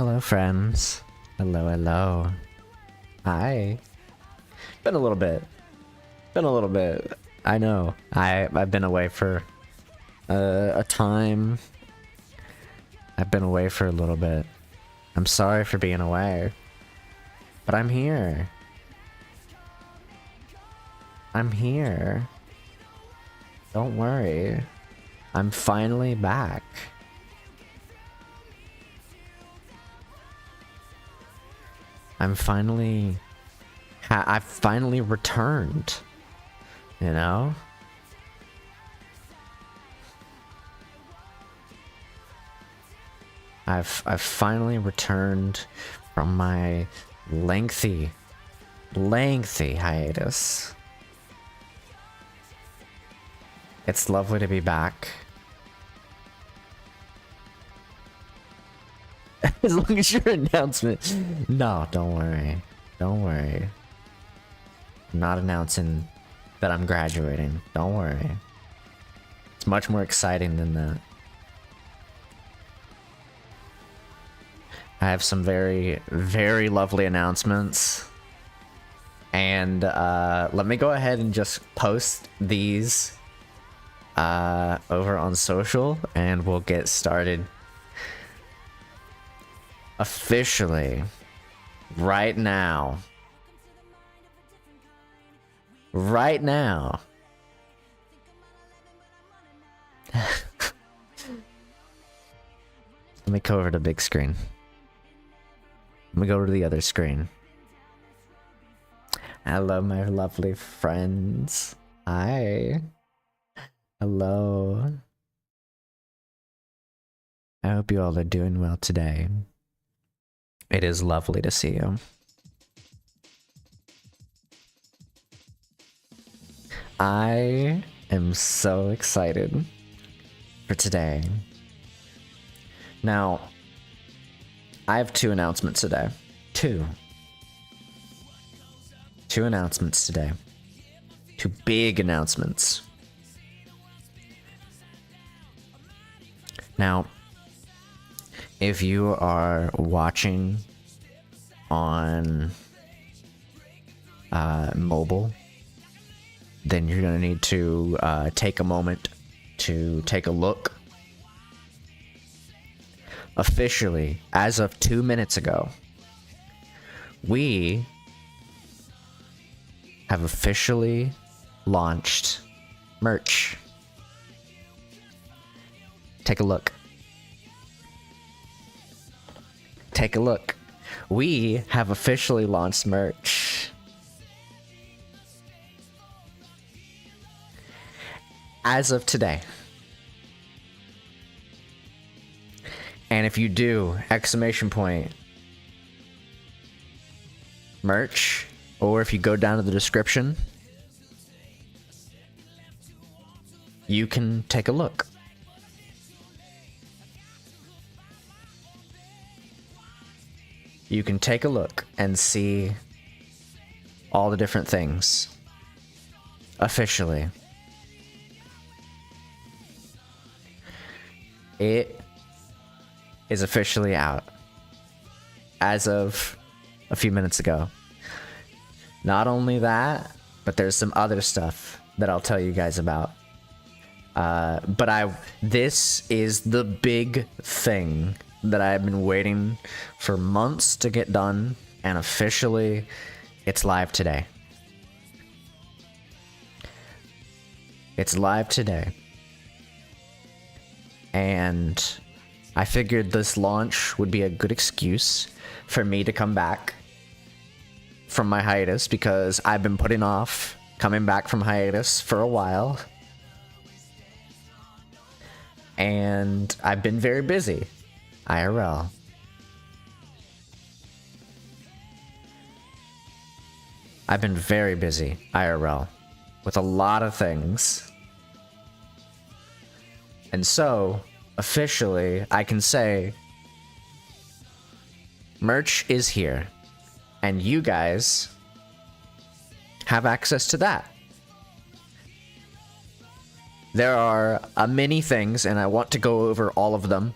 Hello, friends. Hello, hello. Hi. Been a little bit. Been a little bit. I know. I've been away for a time. I've been away for a little bit. I'm sorry for being away. But I'm here. I'm here. Don't worry. I'm finally back. I've finally returned, you know? I've finally returned from my lengthy hiatus. It's lovely to be back. As long as your announcement. No, don't worry. Don't worry. I'm not announcing that I'm graduating. Don't worry. It's much more exciting than that. I have some very, very lovely announcements. And let me go ahead and just post these over on social, and we'll get started. Officially, right now. Right now. Let me go over to big screen. Let me go to the other screen. Hello, my lovely friends. Hi. Hello. I hope you all are doing well today. It is lovely to see you. I am so excited for today. Now, I have two announcements today. Two announcements today. Two big announcements. Now, if you are watching on mobile, then you're going to need to take a moment to take a look. Officially, as of 2 minutes ago, we have officially launched merch. Take a look. Take a look. We have officially launched merch. As of today. And if you do, exclamation point, merch, or if you go down to the description, you can take a look. You can take a look and see all the different things. Officially. It is officially out. As of a few minutes ago. Not only that, but there's some other stuff that I'll tell you guys about. This is the big thing that I've been waiting for months to get done, and officially it's live today. It's live today. And I figured this launch would be a good excuse for me to come back from my hiatus, because I've been putting off coming back from hiatus for a while. And I've been very busy. IRL. I've been very busy, IRL, with a lot of things. And so, officially, I can say, merch is here. And you guys have access to that. There are many things, and I want to go over all of them.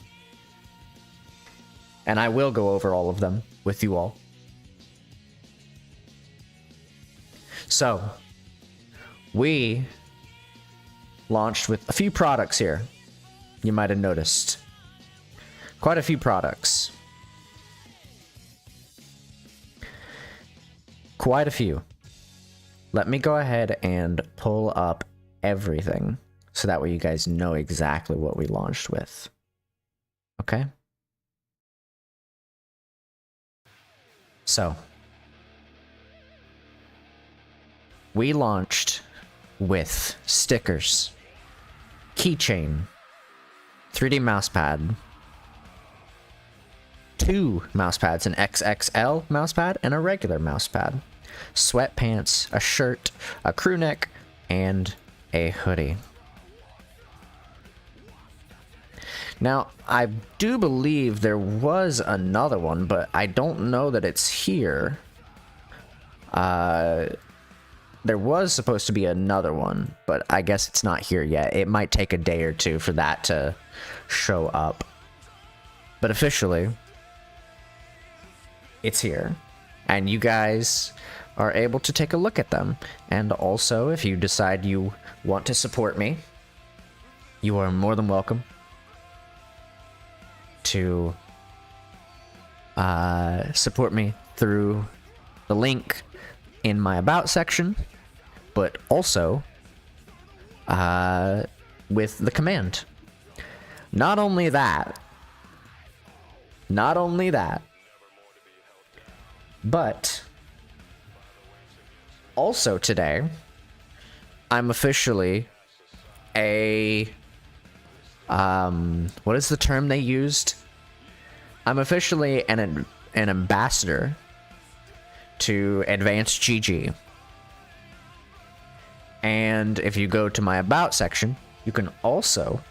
And I will go over all of them with you all. So, we launched with a few products here. You might have noticed. Quite a few products. Quite a few. Let me go ahead and pull up everything so that way you guys know exactly what we launched with. Okay? So, we launched with stickers, keychain, 3D mousepad, 2 mousepads, an XXL mousepad, and a regular mousepad, sweatpants, a shirt, a crew neck, and a hoodie. Now, I do believe there was another one, but I don't know that it's here. There was supposed to be another one, but I guess it's not here yet. It might take a day or two for that to show up. But officially, it's here. And you guys are able to take a look at them. And also, if you decide you want to support me, you are more than welcome to support me through the link in my About section, but also with the command. Not only that, but also today, I'm officially a what is the term they used? I'm officially an ambassador to Advanced GG. And if you go to my About section, you can also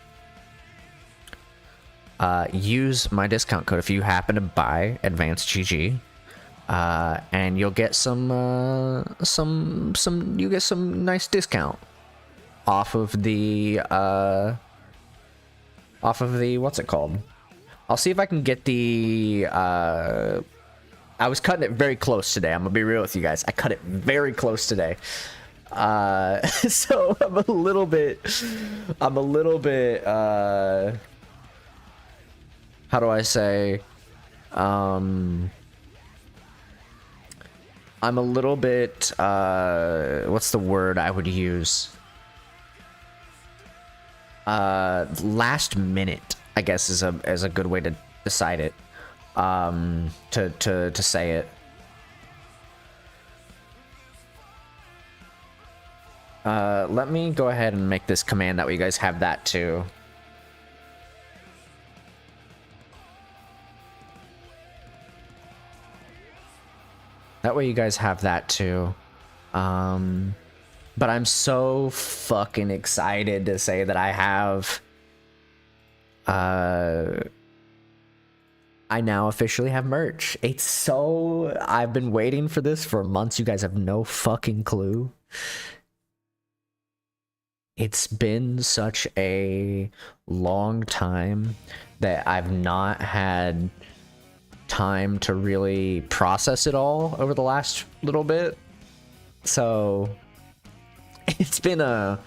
use my discount code if you happen to buy Advanced GG, and you'll get some nice discount off of the what's it called? I'll see if I can get the I was cutting it very close today. I'm gonna be real with you guys. I cut it very close today. So I'm a little bit how do I say? I'm a little bit what's the word I would use? Last minute, I guess, is a good way to decide it. To say it. Let me go ahead and make this command that way you guys have that too. That way you guys have that too. But I'm so fucking excited to say that I have I now officially have merch. I've been waiting for this for months. You guys have no fucking clue. It's been such a long time that I've not had time to really process it all over the last little bit. So it's been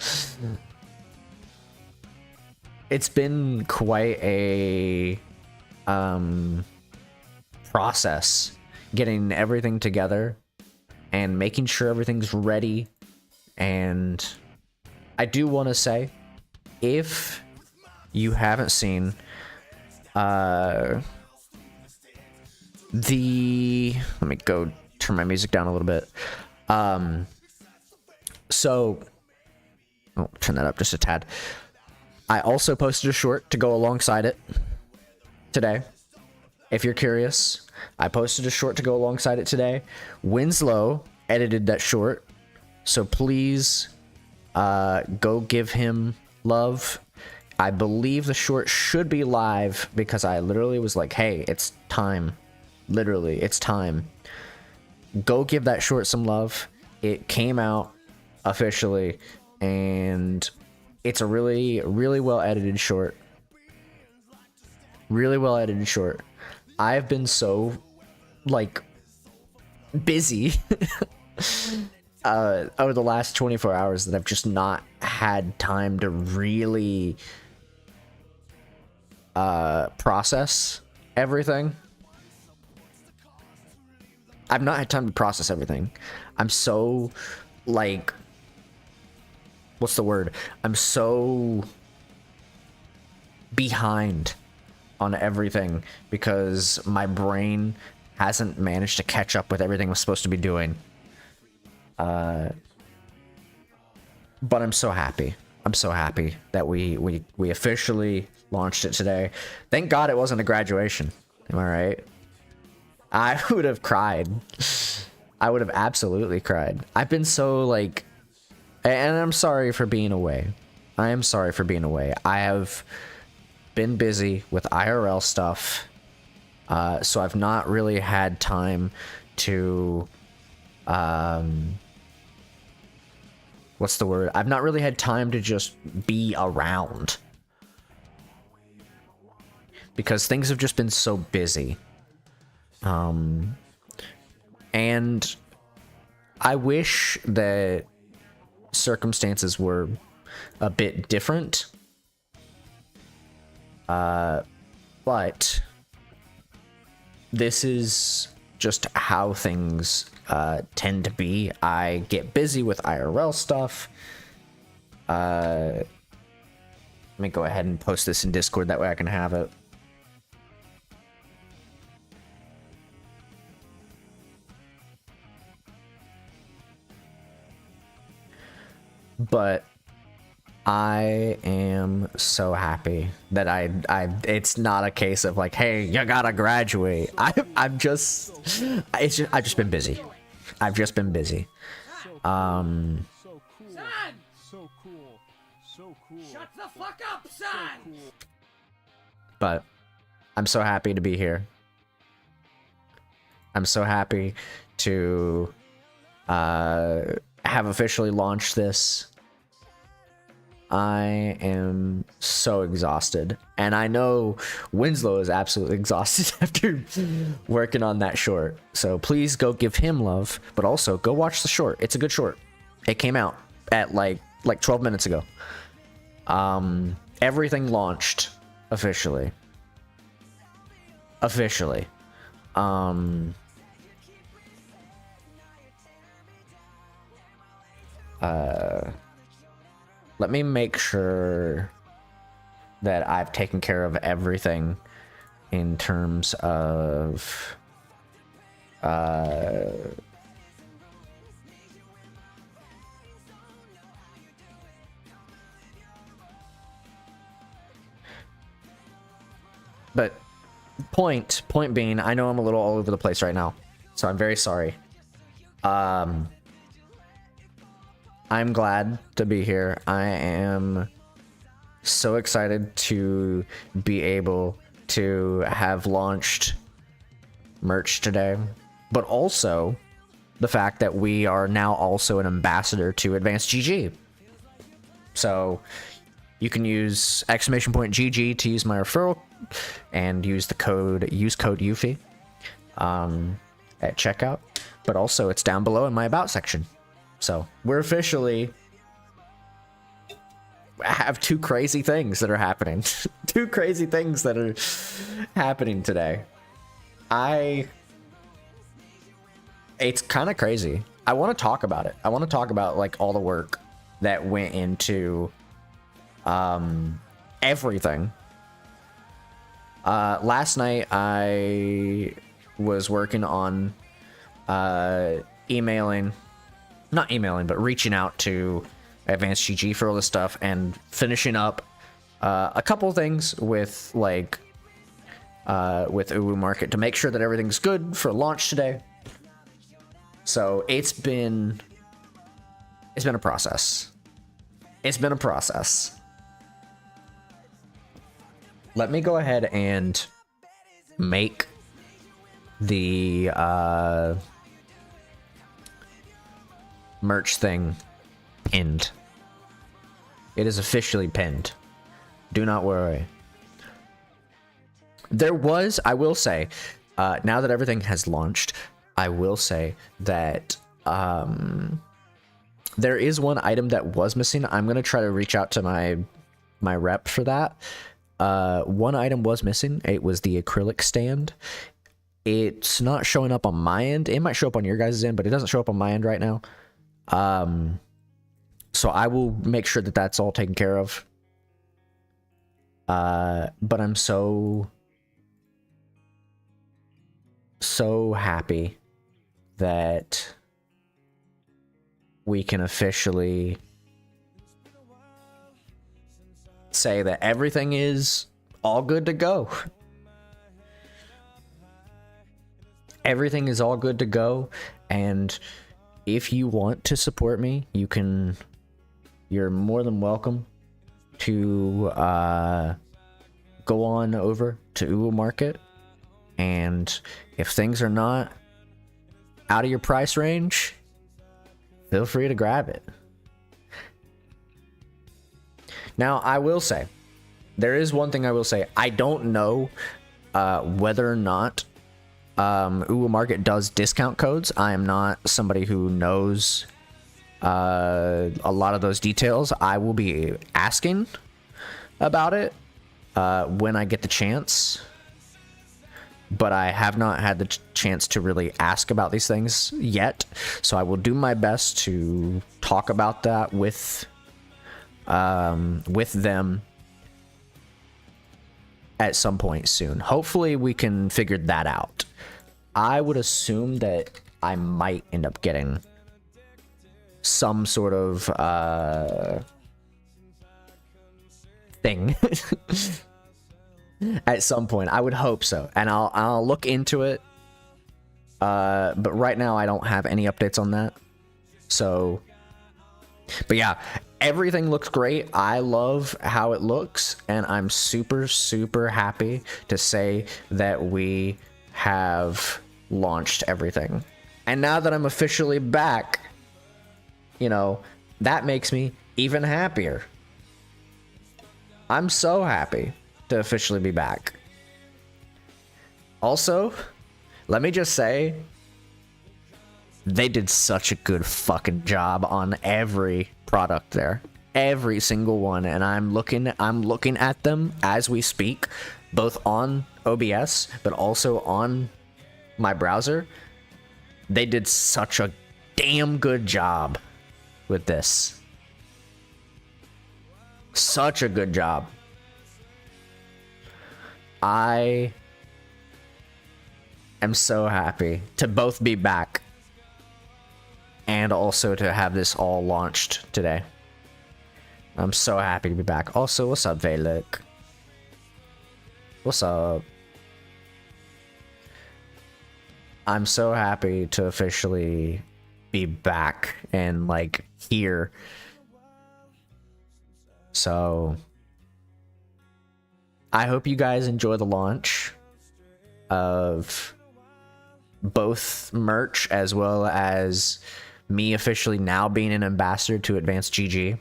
quite a process getting everything together and making sure everything's ready. And I do want to say, if you haven't seen let me go turn my music down a little bit. So turn that up just a tad. I also posted a short to go alongside it today. If you're curious, I posted a short to go alongside it today. Winslow edited that short, so please go give him love. I believe the short should be live because I literally was like, hey, it's time. Literally, it's time. Go give that short some love. It came out officially, and it's a really, really well edited short. Really well edited short. I've been so like busy over the last 24 hours that I've just not had time to really process everything. I've not had time to process everything. I'm so like, what's the word? I'm so behind on everything because my brain hasn't managed to catch up with everything I'm supposed to be doing. But I'm so happy. I'm so happy that we officially launched it today. Thank God it wasn't a graduation. Am I right? I would have cried. I would have absolutely cried. I've been so like, and I'm sorry for being away. I am sorry for being away. I have been busy with IRL stuff, so I've not really had time to, what's the word? I've not really had time to just be around because things have just been so busy. And I wish that circumstances were a bit different. But this is just how things tend to be. I get busy with IRL stuff. Let me go ahead and post this in Discord, that way I can have it. But I am so happy that it's not a case of like, hey, you gotta graduate. I've just been busy. I've just been busy. Son! So cool. Shut the fuck up, son! But I'm so happy to be here. I'm so happy to have officially launched this. I am so exhausted, and I know Winslow is absolutely exhausted after working on that short. So please go give him love, but also go watch the short. It's a good short. It came out at like 12 minutes ago. Everything launched officially. Let me make sure that I've taken care of everything in terms of but point being, I know I'm a little all over the place right now, so I'm very sorry. I'm glad to be here. I am so excited to be able to have launched merch today, but also the fact that we are now also an ambassador to Advanced GG. So you can use !GG to use my referral and use code UFI at checkout, but also it's down below in my about section. So we're officially have two crazy things that are happening. Two crazy things that are happening today. It's kind of crazy. I want to talk about it. I want to talk about like all the work that went into everything. Last night I was working on reaching out to Advanced GG for all this stuff and finishing up a couple things with like with Uwu Market to make sure that everything's good for launch today. So it's been a process. It's been a process. Let me go ahead and make the merch thing pinned. It is officially pinned. Do not worry. There was, I will say, now that everything has launched, I will say that there is one item that was missing. I'm going to try to reach out to my rep for that. One item was missing. It was the acrylic stand. It's not showing up on my end. It might show up on your guys' end, but it doesn't show up on my end right now. So I will make sure that that's all taken care of. But I'm so happy that we can officially say that everything is all good to go. Everything is all good to go, and if you want to support me, you're more than welcome to go on over to Uwu Market, and if things are not out of your price range, feel free to grab it. Now, I will say, there is one thing I will say. I don't know whether or not Uwu Market does discount codes. I am not somebody who knows a lot of those details. I will be asking about it when I get the chance, but I have not had the chance to really ask about these things yet, so I will do my best to talk about that with them at some point soon. Hopefully we can figure that out. I would assume that I might end up getting some sort of thing at some point. I would hope so, and I'll look into it. But right now I don't have any updates on that. So, but yeah, everything looks great. I love how it looks, and I'm super, super happy to say that we have launched everything. And now that I'm officially back, you know, that makes me even happier. I'm so happy to officially be back. Also, let me just say, they did such a good fucking job on every product there. Every single one. And I'm looking at them as we speak, both on OBS, but also on my browser. They did such a damn good job with this. Such a good job. I am so happy to both be back and also to have this all launched today. I'm so happy to be back. Also, what's up, Valek? What's up? I'm so happy to officially be back and like here. So I hope you guys enjoy the launch of both merch as well as me officially now being an ambassador to Advanced GG.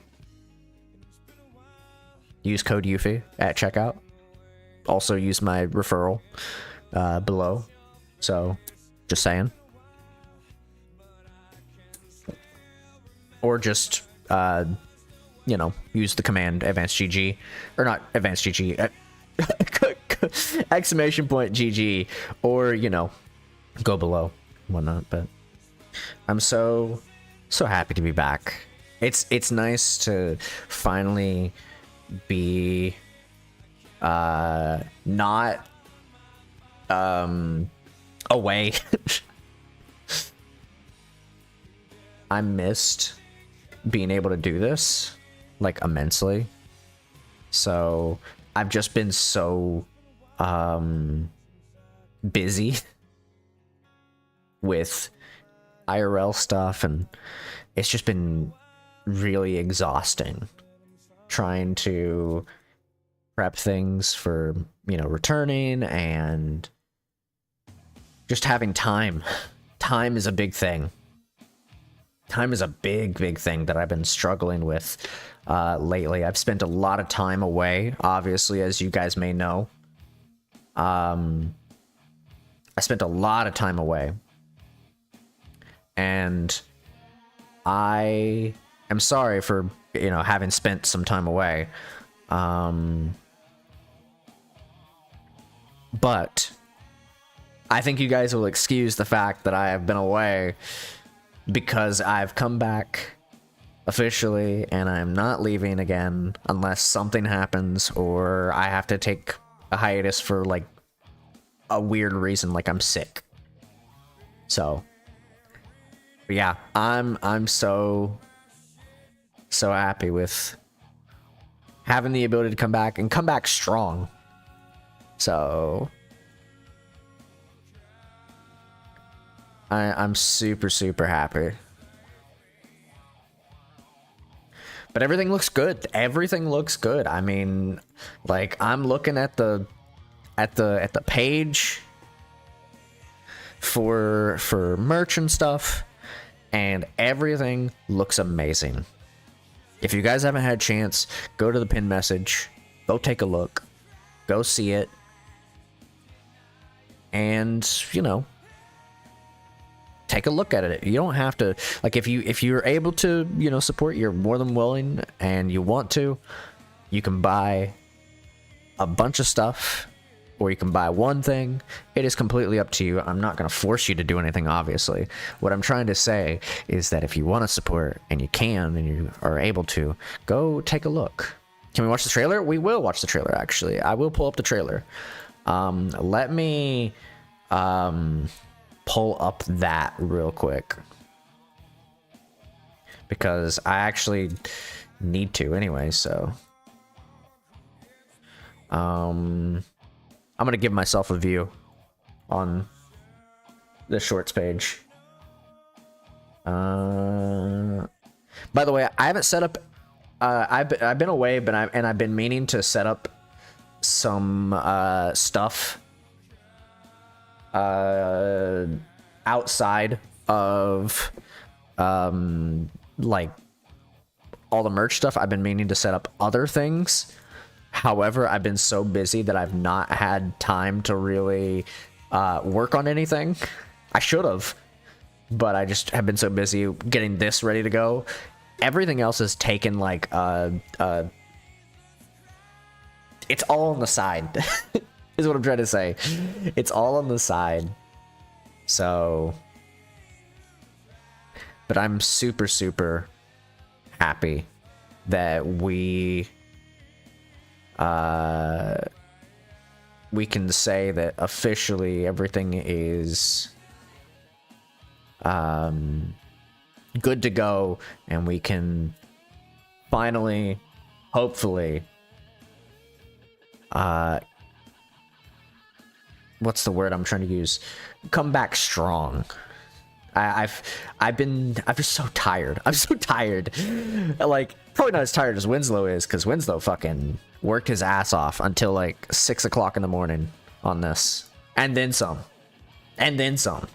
Use code Yuffie at checkout. Also use my referral below. So just saying. Or just you know, use the command Advanced GG, or not Advanced GG, exclamation point GG, or you know, go below, whatnot. But I'm so happy to be back. It's nice to finally be not away. I missed being able to do this like immensely. So I've just been so busy with IRL stuff, and it's just been really exhausting trying to prep things for, you know, returning and just having time. Time is a big thing. Time is a big thing that I've been struggling with lately. I've spent a lot of time away, obviously, as you guys may know. I spent a lot of time away, and I am sorry for, you know, having spent some time away. But I think you guys will excuse the fact that I have been away, because I've come back officially and I'm not leaving again unless something happens or I have to take a hiatus for like a weird reason, like I'm sick. So but yeah, I'm so happy with having the ability to come back and come back strong. So I'm super happy. But everything looks good. Everything looks good. I mean, like, I'm looking at the page for merch and stuff, and everything looks amazing. If you guys haven't had a chance, go to the pinned message, go take a look, go see it, and, you know, take a look at it. You don't have to, like, if you're able to, you know, support, you're more than willing, and you want to, you can buy a bunch of stuff, or you can buy one thing. It is completely up to you. I'm not going to force you to do anything, obviously. What I'm trying to say is that if you want to support, and you can, and you are able to, go take a look. Can we watch the trailer? We will watch the trailer, actually. I will pull up the trailer. Let me pull up that real quick, because I actually need to anyway. So I'm gonna give myself a view on the shorts page. By the way, I haven't set up I've been away, but I've been meaning to set up some stuff outside of like all the merch stuff. I've been meaning to set up other things. However, I've been so busy that I've not had time to really work on anything. I should have, but I just have been so busy getting this ready to go. Everything else is taken like it's all on the side. Is what I'm trying to say. It's all on the side. So, but I'm super happy that we can say that officially everything is good to go, and we can finally, hopefully, what's the word I'm trying to use? Come back strong. I've just so tired. I'm so tired. Like, probably not as tired as Winslow is, because Winslow fucking worked his ass off until like 6 o'clock in the morning on this, and then some, and then some.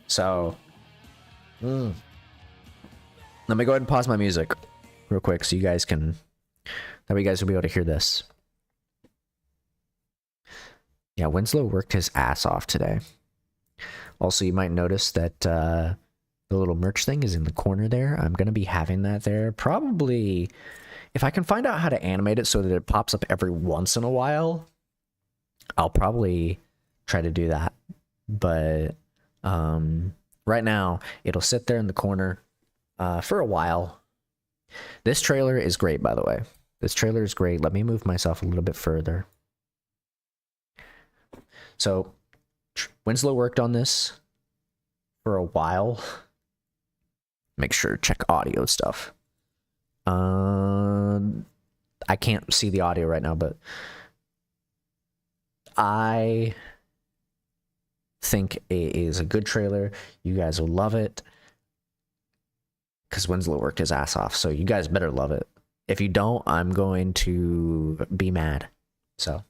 So, let me go ahead and pause my music real quick so you guys can, that way you guys will be able to hear this. Yeah, Winslow worked his ass off today. Also, you might notice that the little merch thing is in the corner there. I'm going to be having that there. Probably, if I can find out how to animate it so that it pops up every once in a while, I'll probably try to do that. But right now, it'll sit there in the corner for a while. This trailer is great, by the way. This trailer is great. Let me move myself a little bit further. So, Winslow worked on this for a while. Make sure to check audio stuff. I can't see the audio right now, but I think it is a good trailer. You guys will love it, because Winslow worked his ass off, so you guys better love it. If you don't, I'm going to be mad. So,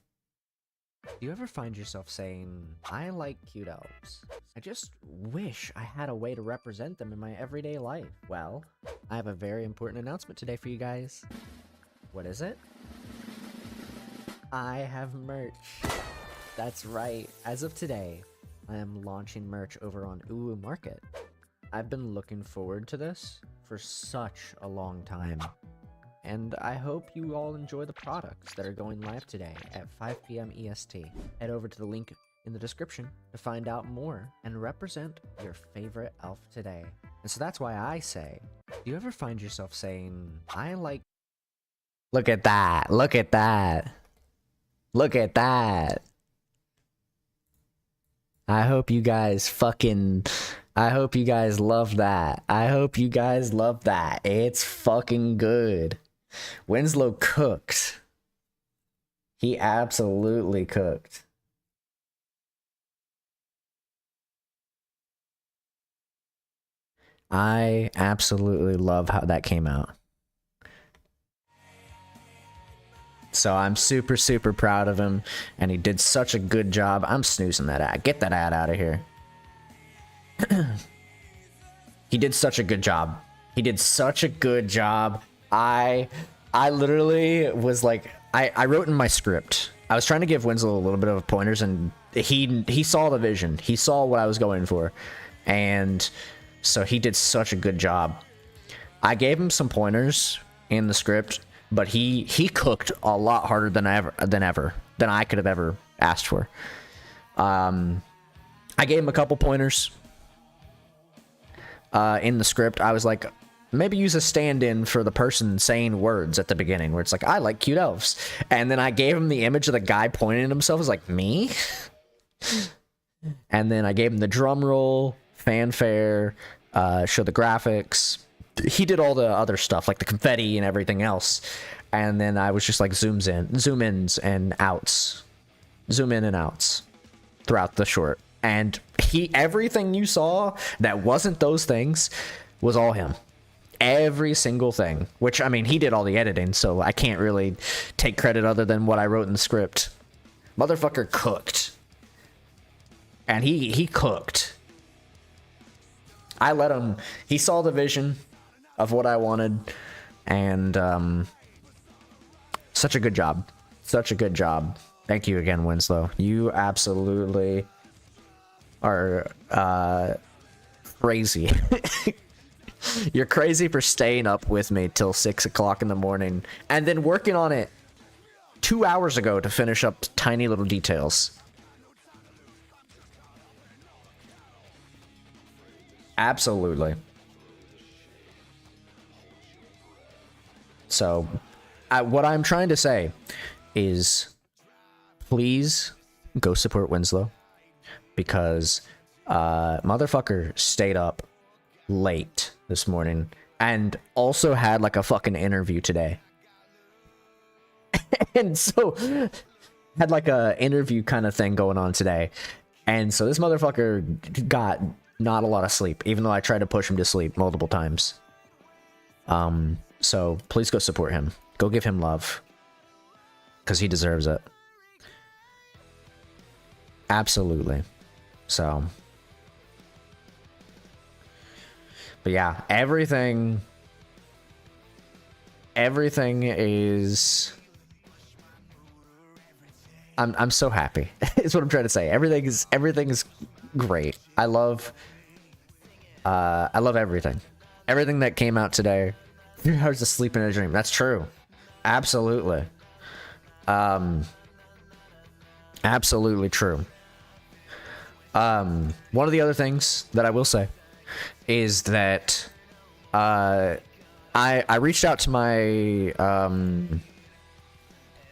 do you ever find yourself saying, I like cute elves, I just wish I had a way to represent them in my everyday life? Well, I have a very important announcement today for you guys. What is it? I have merch. That's right. As of today, I am launching merch over on Uwu Market. I've been looking forward to this for such a long time. And I hope you all enjoy the products that are going live today at 5 p.m. EST. Head over to the link in the description to find out more and represent your favorite elf today. And so that's why I say, do you ever find yourself saying, I like... Look at that! Look at that! Look at that! I hope you guys I hope you guys love that. I hope you guys love that. It's fucking good. Winslow cooked. He absolutely cooked. I absolutely love how that came out. So I'm super, super proud of him, and he did such a good job. I'm snoozing that ad. Get that ad out of here. He did such a good job. He did such a good job. I literally was like, I wrote in my script. I was trying to give Winslow a little bit of pointers, and he saw the vision. He saw what I was going for, and so he did such a good job. I gave him some pointers in the script, but he cooked a lot harder than I could have ever asked for. I gave him a couple pointers in the script. I was like, maybe use a stand-in for the person saying words at the beginning, where it's like, I like cute elves. And then I gave him the image of the guy pointing at himself. I was like, me? And then I gave him the drum roll, fanfare, show the graphics. He did all the other stuff, like the confetti and everything else. And then I was just like zoom ins and outs. Zoom in and outs throughout the short. And everything you saw that wasn't those things was all him. Every single thing. Which, I mean, he did all the editing, so I can't really take credit other than what I wrote in the script. Motherfucker cooked. And he cooked. I let him... He saw the vision of what I wanted, and such a good job. Such a good job. Thank you again, Winslow. You absolutely are crazy. You're crazy for staying up with me till 6 o'clock in the morning and then working on it 2 hours ago to finish up tiny little details. Absolutely. So, what I'm trying to say is, please go support Winslow, because motherfucker stayed up late this morning and also had like a fucking interview today. And so had like a interview kind of thing going on today. And so this motherfucker got not a lot of sleep, even though I tried to push him to sleep multiple times. So please go support him. Go give him love, because he deserves it. Absolutely. So, but yeah, everything is... I'm so happy. Is what I'm trying to say. Everything is great. I love everything. Everything that came out today. 3 hours of sleep in a dream. That's true. Absolutely. Absolutely true. One of the other things that I will say is that I reached out to my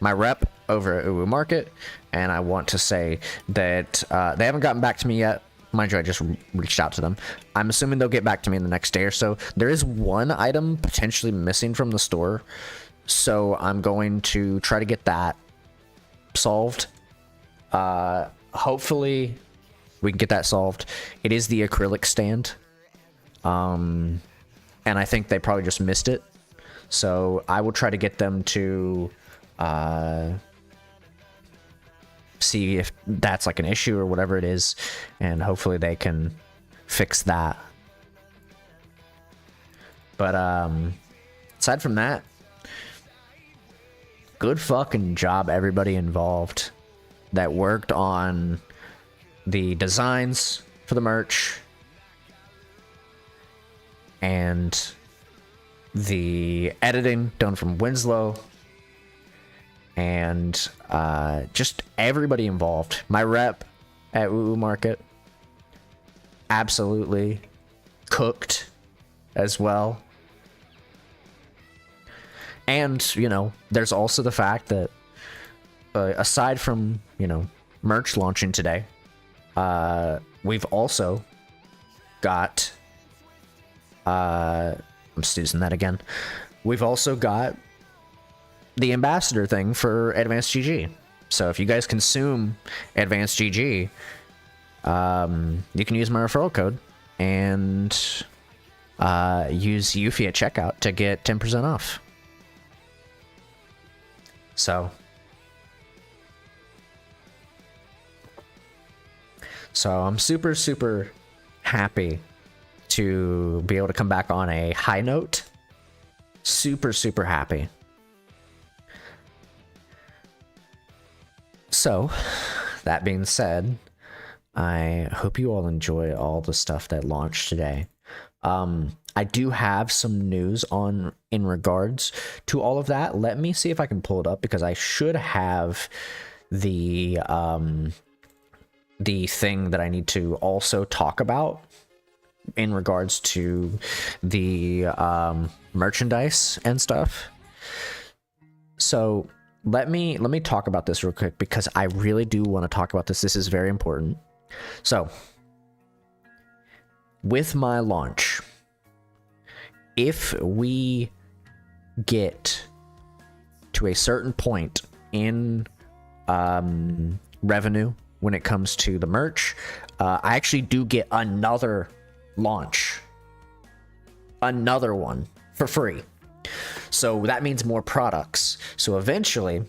my rep over at Uwu Market, and I want to say that they haven't gotten back to me yet. Mind you, I just reached out to them. I'm assuming they'll get back to me in the next day or so. There is one item potentially missing from the store, so I'm going to try to get that solved. Hopefully we can get that solved. It is the acrylic stand. And I think they probably just missed it. So I will try to get them to see if that's like an issue or whatever it is, and hopefully they can fix that. But aside from that, good fucking job, everybody involved that worked on the designs for the merch and the editing done from Winslow, and just everybody involved. My rep at Woo Market absolutely cooked as well. And, you know, there's also the fact that aside from, you know, merch launching today, we've also got I'm using that again. We've also got the ambassador thing for Advanced GG. So if you guys consume Advanced GG, you can use my referral code and use Yuffie at checkout to get 10% off. So I'm super, super happy to be able to come back on a high note. Super, super happy. So, that being said, I hope you all enjoy all the stuff that launched today. I do have some news in regards to all of that. Let me see if I can pull it up, because I should have the thing that I need to also talk about in regards to the merchandise and stuff. So let me talk about this real quick, because I really do want to talk about this. This is very important. So with my launch, if we get to a certain point in revenue when it comes to the merch, I actually do get another launch, another one for free. So that means more products. So eventually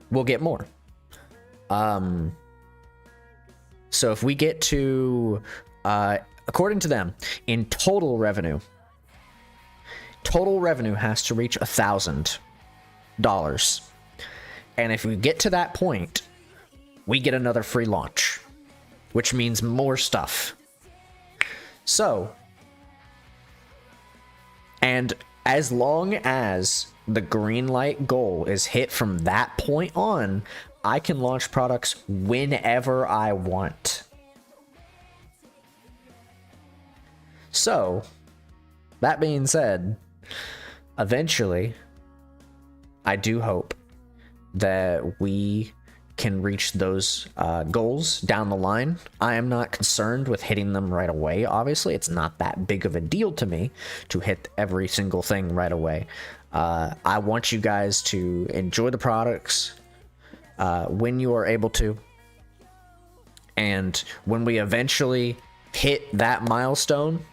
we'll get more. So if we get to, according to them, in total revenue has to reach $1,000. And if we get to that point, we get another free launch, which means more stuff. So, and as long as the green light goal is hit from that point on, I can launch products whenever I want. So, that being said, eventually, I do hope that we can reach those goals down the line. I am not concerned with hitting them right away. Obviously, it's not that big of a deal to me to hit every single thing right away. I want you guys to enjoy the products when you are able to. And when we eventually hit that milestone,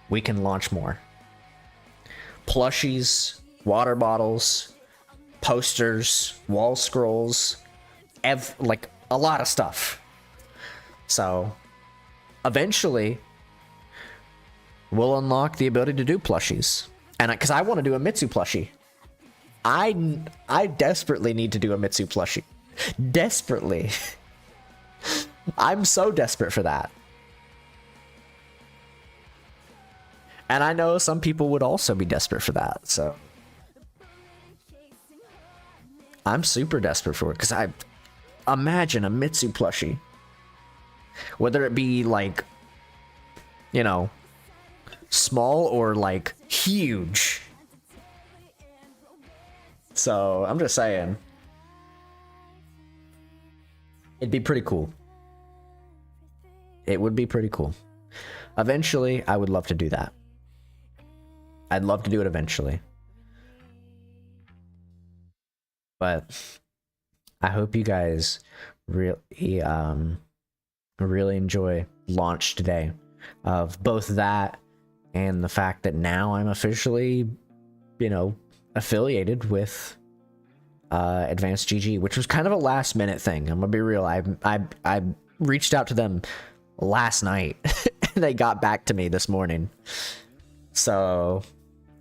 we can launch more. Plushies, water bottles, posters, wall scrolls, like a lot of stuff. So eventually we'll unlock the ability to do plushies. And because I want to do a Mitsu plushie. I desperately need to do a Mitsu plushie. Desperately. I'm so desperate for that. And I know some people would also be desperate for that, so I'm super desperate for it, because I imagine a Mitsu plushie, whether it be like, you know, small or like huge. So I'm just saying, it'd be pretty cool. It would be pretty cool. Eventually, I would love to do that. I'd love to do it eventually. But I hope you guys really enjoy launch today of both that and the fact that now I'm officially, you know, affiliated with Advanced GG, which was kind of a last minute thing. I'm gonna be real. I reached out to them last night and they got back to me this morning. So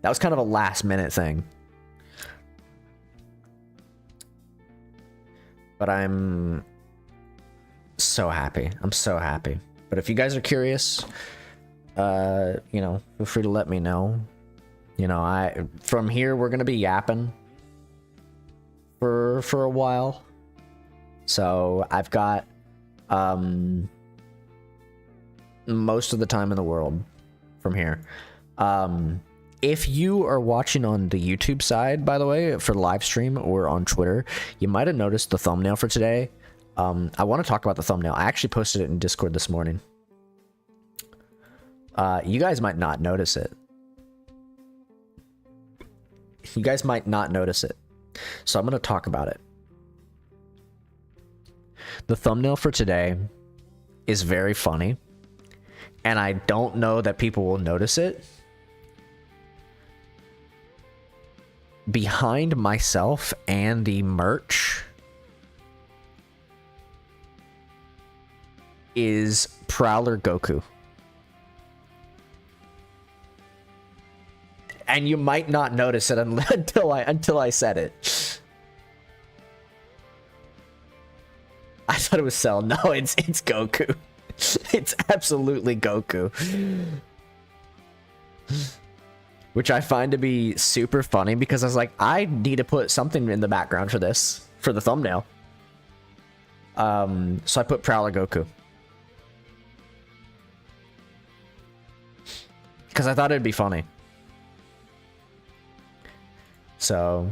that was kind of a last minute thing. But I'm so happy. I'm so happy. But if you guys are curious, you know, feel free to let me know. You know, from here we're gonna be yapping for a while. So I've got most of the time in the world from here. If you are watching on the YouTube side, by the way, for the live stream or on Twitter, you might have noticed the thumbnail for today. I want to talk about the thumbnail. I actually posted it in Discord this morning. You guys might not notice it. You guys might not notice it. So I'm going to talk about it. The thumbnail for today is very funny. And I don't know that people will notice it. Behind myself and the merch is Prowler Goku. And you might not notice it until I said it. I thought it was Cell. No, it's Goku. It's absolutely Goku. Which I find to be super funny because I was like, I need to put something in the background for this, for the thumbnail. So I put Prowler Goku. Because I thought it'd be funny. So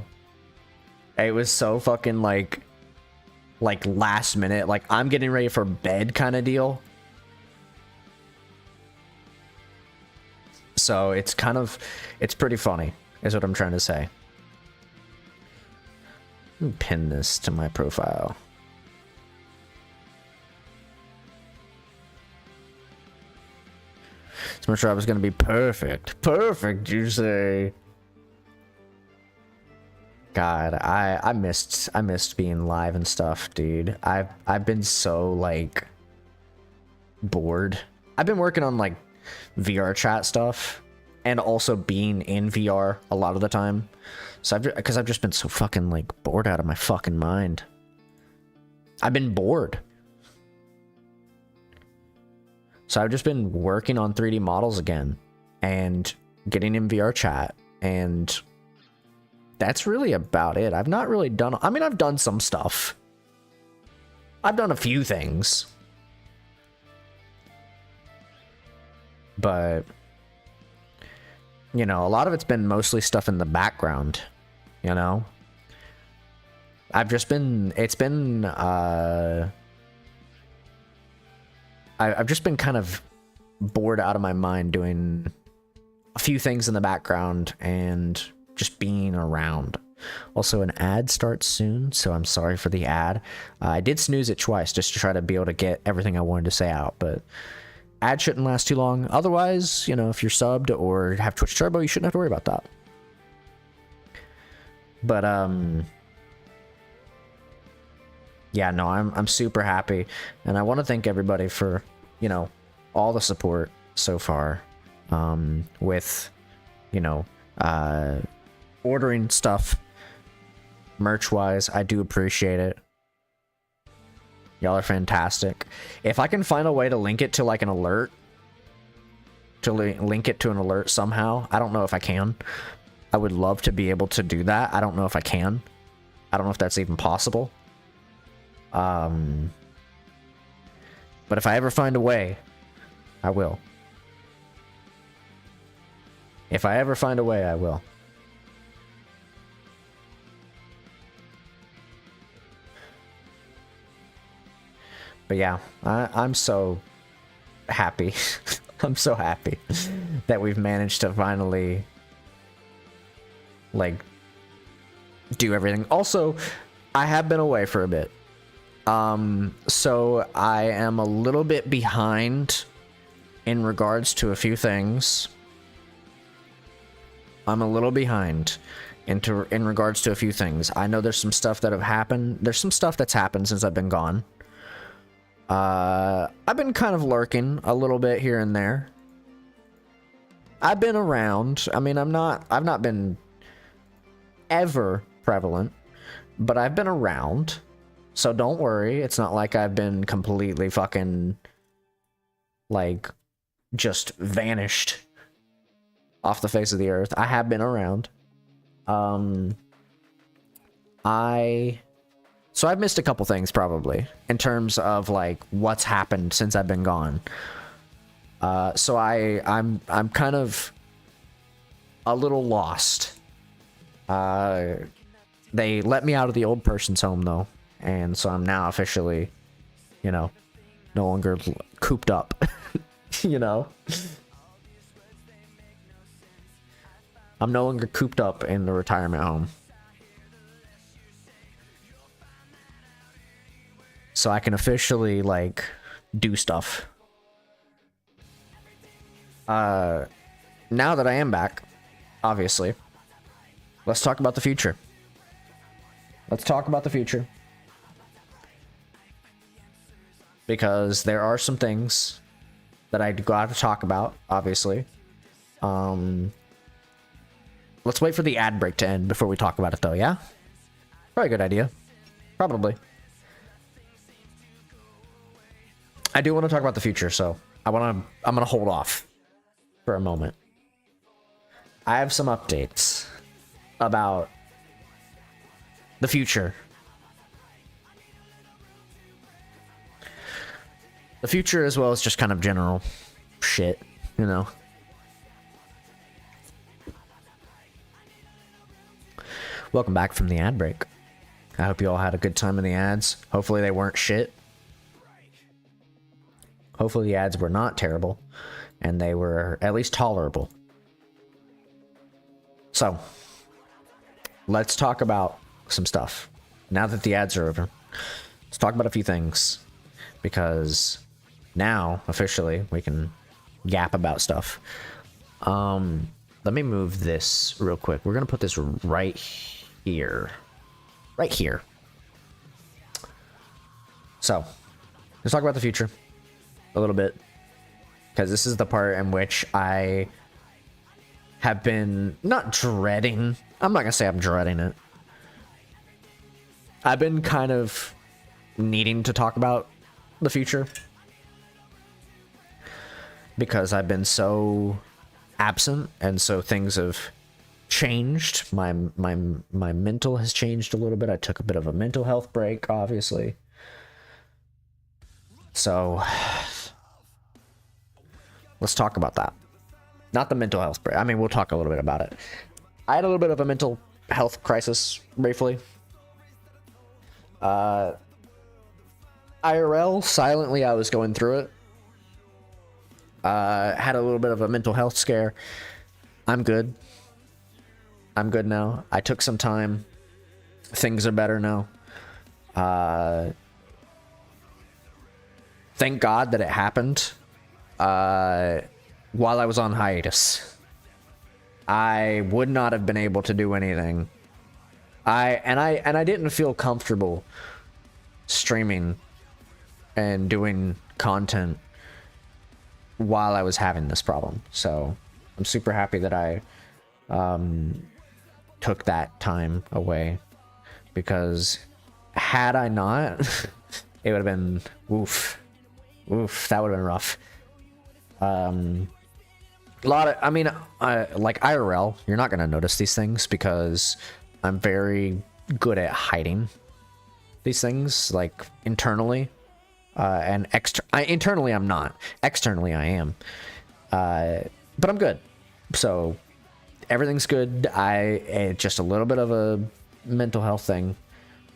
it was so fucking like last minute, like I'm getting ready for bed kind of deal. So it's pretty funny is what I'm trying to say. Let me pin this to my profile. So I'm sure I was gonna be perfect. Perfect, you say. God, I missed being live and stuff, dude. I've been so like bored. I've been working on like VR chat stuff and also being in VR a lot of the time. So because I've just been so fucking like bored out of my fucking mind. I've been bored. So I've just been working on 3D models again and getting in VR chat, and that's really about it. I've not really done... I mean, I've done some stuff. I've done a few things. But, you know, a lot of it's been mostly stuff in the background, you know? I've just been... It's been... I've just been kind of bored out of my mind doing a few things in the background and just being around. Also, an ad starts soon, so I'm sorry for the ad. I did snooze it twice just to try to be able to get everything I wanted to say out, but ad shouldn't last too long. Otherwise, you know, if you're subbed or have Twitch Turbo, you shouldn't have to worry about that. But yeah, no, I'm super happy, and I want to thank everybody for, you know, all the support so far, with, you know, ordering stuff merch wise. I do appreciate it. Y'all are fantastic. If I can find a way to link it to like an alert, to link it to an alert somehow, I don't know if I can. I would love to be able to do that. I don't know if I can. I don't know if that's even possible. But if I ever find a way, I will. If I ever find a way, I will. But yeah, I'm so happy. I'm so happy that we've managed to finally, like, do everything. Also, I have been away for a bit. So I am a little bit behind in regards to a few things. I'm a little behind in regards to a few things. I know there's some stuff that have happened. There's some stuff that's happened since I've been gone. I've been kind of lurking a little bit here and there. I've been around. I mean, I've not been ever prevalent, but I've been around. So don't worry. It's not like I've been completely fucking, like, just vanished off the face of the earth. I have been around. So I've missed a couple things probably in terms of like what's happened since I've been gone. So I'm kind of a little lost. They let me out of the old person's home though, and so I'm now officially, you know, no longer cooped up. You know, I'm no longer cooped up in the retirement home. So I can officially, like, do stuff. Now that I am back, obviously, let's talk about the future. Let's talk about the future. Because there are some things that I got to talk about, obviously. Let's wait for the ad break to end before we talk about it, though, yeah? Probably a good idea. Probably. I do want to talk about the future, so I'm gonna hold off for a moment. I have some updates about the future. The future, as well as just kind of general shit, you know. Welcome back from the ad break. I hope you all had a good time in the ads. Hopefully they weren't shit. Hopefully the ads were not terrible, and they were at least tolerable. So, let's talk about some stuff. Now that the ads are over, let's talk about a few things, because now, officially, we can yap about stuff. Let me move this real quick. We're going to put this right here. Right here. So, let's talk about the future a little bit, because this is the part in which I have been not dreading. I'm not gonna say I'm dreading it. I've been kind of needing to talk about the future because I've been so absent, and so things have changed. My mental has changed a little bit. I took a bit of a mental health break, obviously. So let's talk about that. Not the mental health break. I mean, we'll talk a little bit about it. I had a little bit of a mental health crisis, briefly. IRL, silently, I was going through it. Had a little bit of a mental health scare. I'm good. I'm good now. I took some time. Things are better now. Thank God that it happened while I was on hiatus. I would not have been able to do anything. I didn't feel comfortable streaming and doing content while I was having this problem. So I'm super happy that I took that time away, because had I not, it would have been oof, that would have been rough. A lot of, I mean, like IRL, you're not gonna notice these things because I'm very good at hiding these things, like internally, and internally I'm not. Externally I am, but I'm good. So everything's good. It's just a little bit of a mental health thing.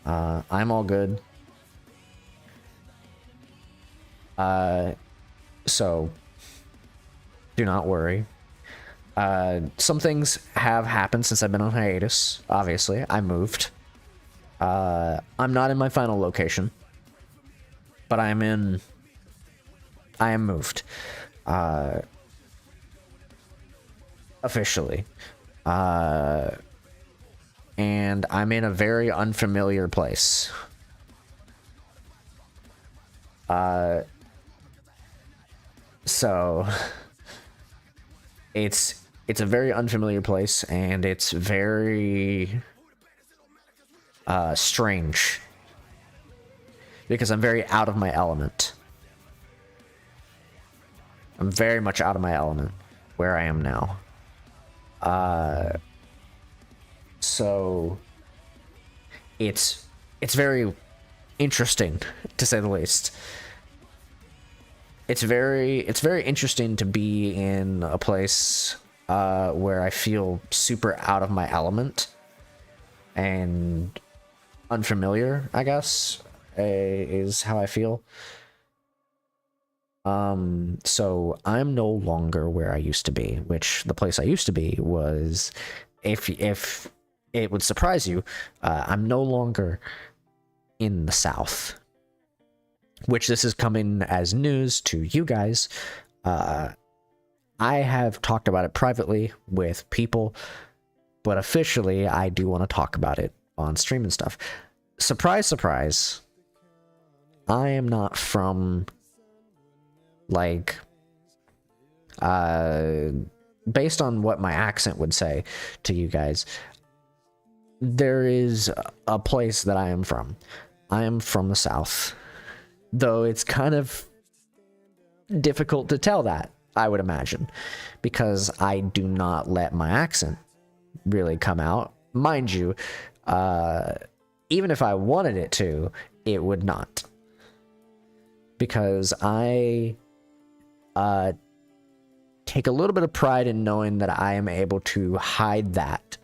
I'm all good. So do not worry. Some things have happened since I've been on hiatus. Obviously, I moved. I'm not in my final location, but I am moved. Officially. And I'm in a very unfamiliar place. So it's a very unfamiliar place, and it's very strange. because I'm very out of my element. I'm very much out of my element where I am now. So it's very interesting, to say the least. It's very interesting to be in a place where I feel super out of my element and unfamiliar, I guess, is how I feel. So I'm no longer where I used to be, which the place I used to be was, if it would surprise you, I'm no longer in the South, which this is coming as news to you guys. I have talked about it privately with people, but officially I do want to talk about it on stream and stuff. Surprise, surprise. I am not from, like, based on what my accent would say to you guys, there is a place that I am from. I am from the South, though it's kind of difficult to tell that, I would imagine, because I do not let my accent really come out. Mind you, even if I wanted it to, it would not, because I take a little bit of pride in knowing that I am able to hide that.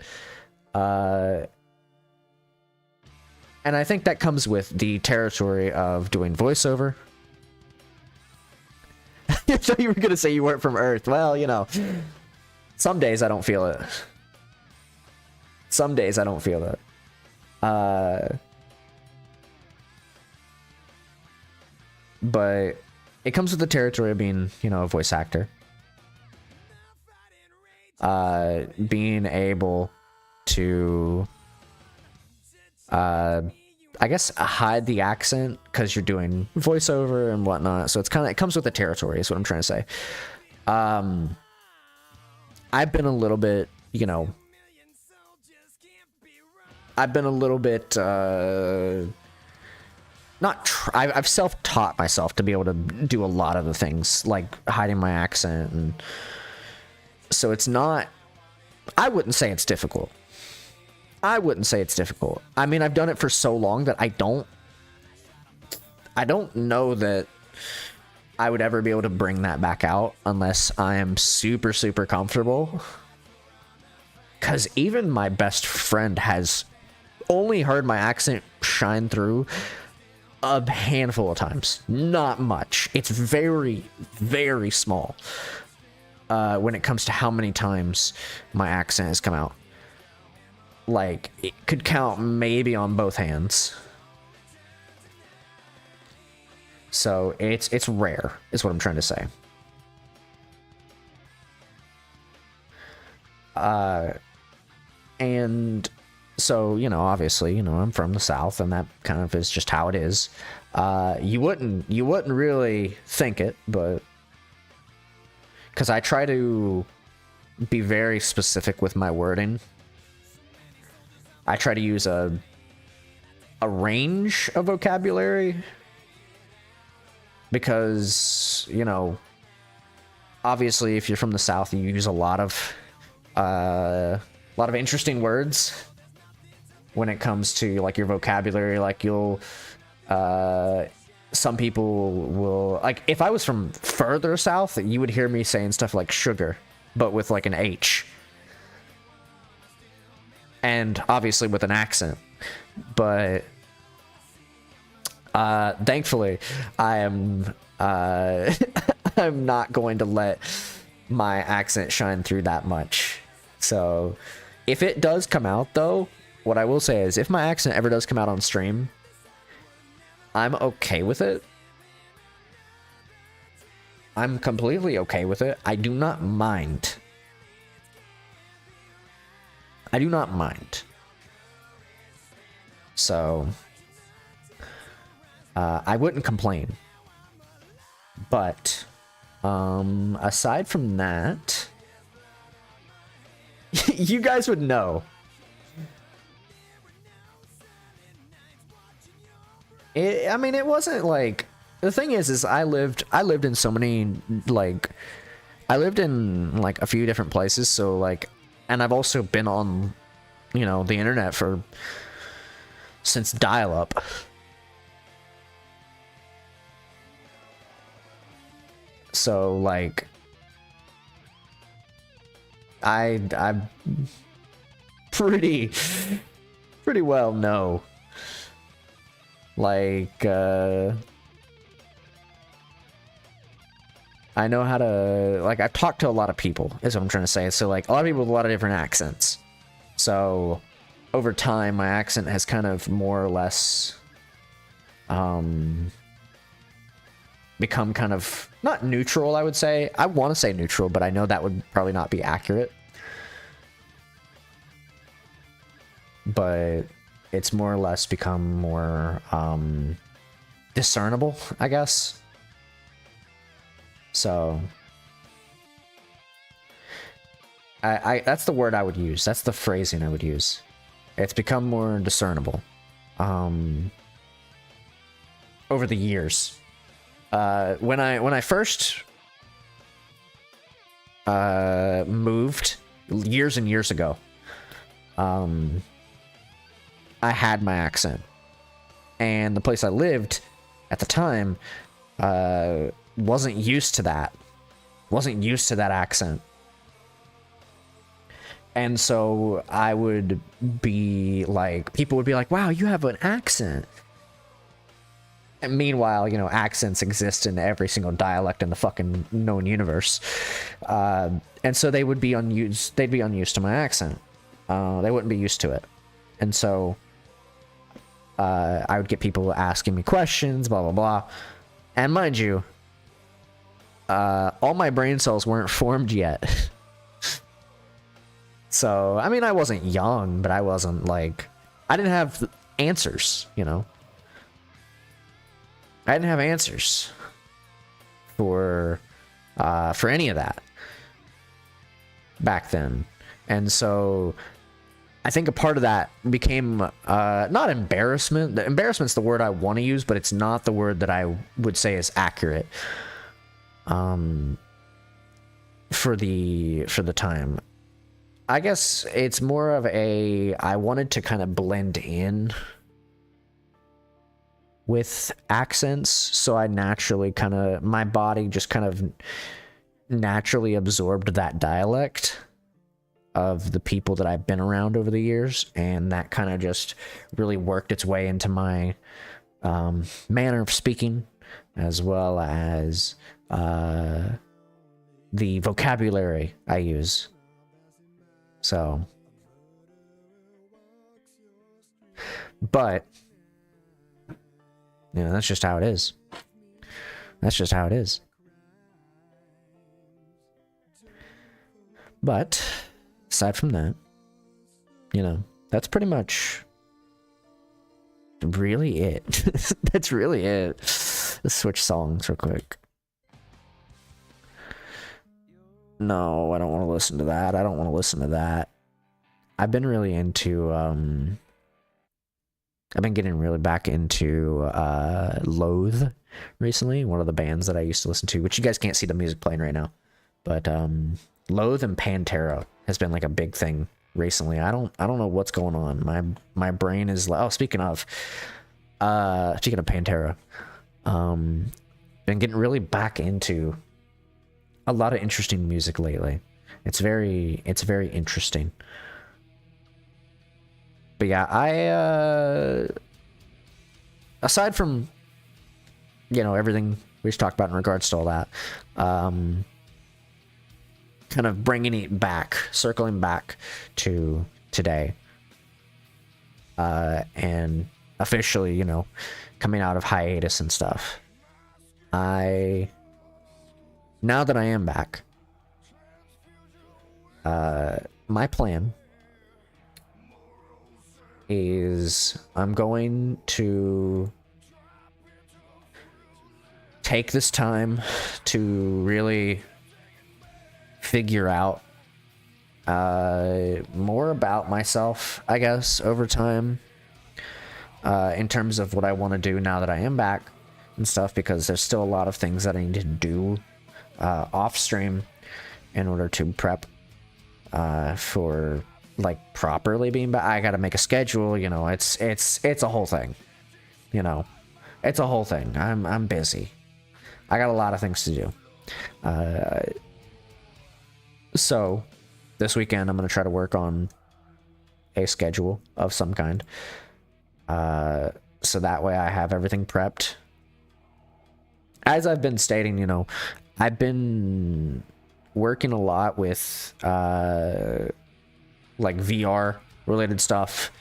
And I think that comes with the territory of doing voiceover. I thought you were going to say you weren't from Earth. Well, you know, some days I don't feel it. Some days I don't feel it. But it comes with the territory of being, you know, a voice actor. Being able to, I guess, hide the accent because you're doing voiceover and whatnot. So it's kind of, it comes with the territory is what I'm trying to say. I've been a little bit, you know, I've been a little bit, I've self-taught myself to be able to do a lot of the things, like hiding my accent, and so it's not, I wouldn't say it's difficult. I wouldn't say it's difficult. I mean, I've done it for so long that I don't know that I would ever be able to bring that back out unless I am super, super comfortable. Because even my best friend has only heard my accent shine through a handful of times. Not much. It's very, very small when it comes to how many times my accent has come out. Like, it could count maybe on both hands. So it's rare, is what I'm trying to say. And so, you know, obviously, you know, I'm from the South, and that kind of is just how it is. You wouldn't really think it, but because I try to be very specific with my wording. I try to use a range of vocabulary because, you know, obviously if you're from the South, you use a lot of interesting words when it comes to, like, your vocabulary. Like, you'll some people will, like, if I was from further south, you would hear me saying stuff like sugar, but with like an H. And obviously with an accent. But thankfully, I am I'm not going to let my accent shine through that much. So if it does come out, though, what I will say is, if my accent ever does come out on stream, I'm okay with it. I'm completely okay with it. I do not mind. I do not mind. So I wouldn't complain. But aside from that, you guys would know. I mean, it wasn't like, the thing is I lived in so many, like, I lived in like a few different places, so like, and I've also been on, you know, the internet since dial-up. So like, I'm pretty well know, like, I know how to, like, I've talked to a lot of people, is what I'm trying to say. So, like, a lot of people with a lot of different accents. So, over time, my accent has kind of more or less, become kind of, not neutral, I would say. I want to say neutral, but I know that would probably not be accurate. But it's more or less become more, discernible, I guess. So, that's the word I would use. That's the phrasing I would use. It's become more discernible, over the years. When I first moved years and years ago, I had my accent, and the place I lived at the time wasn't used to that accent. And so I would be like, people would be like, wow, you have an accent. And meanwhile, you know, accents exist in every single dialect in the fucking known universe. And so they would be unused to my accent. They wouldn't be used to it. And so I would get people asking me questions, blah, blah, blah. And mind you, all my brain cells weren't formed yet. So, I mean, I wasn't young, but I wasn't like, I didn't have answers, you know? I didn't have answers for any of that back then. And so I think a part of that became not embarrassment. The embarrassment's the word I want to use, but it's not the word that I would say is accurate for the time. I guess it's more of I wanted to kind of blend in with accents, so I naturally my body just kind of naturally absorbed that dialect of the people that I've been around over the years, and that kind of just really worked its way into my manner of speaking, as well as the vocabulary I use. So, but, you know, that's just how it is. That's just how it is. But, aside from that, you know, that's pretty much really it. That's really it. Let's switch songs real quick. No, I don't want to listen to that. I don't want to listen to that. I've been really into, I've been getting really back into, Loathe recently. One of the bands that I used to listen to, which you guys can't see the music playing right now. But, Loathe and Pantera has been like a big thing recently. I don't know what's going on. My brain is like, oh, speaking of Pantera, been getting really back into a lot of interesting music lately. It's very interesting. But yeah, I aside from, you know, everything we just talked about in regards to all that, kind of bringing it back, circling back to today, and officially, you know, coming out of hiatus and stuff. Now that I am back, my plan is I'm going to take this time to really figure out more about myself, I guess, over time. in terms of what I want to do now that I am back and stuff, because there's still a lot of things that I need to do off stream in order to prep for like properly being back. I got to make a schedule, you know. It's a whole thing, you know. It's a whole thing. I'm busy. I got a lot of things to do. So this weekend I'm gonna try to work on a schedule of some kind. So that way I have everything prepped. As I've been stating, you know, I've been working a lot with like VR related stuff.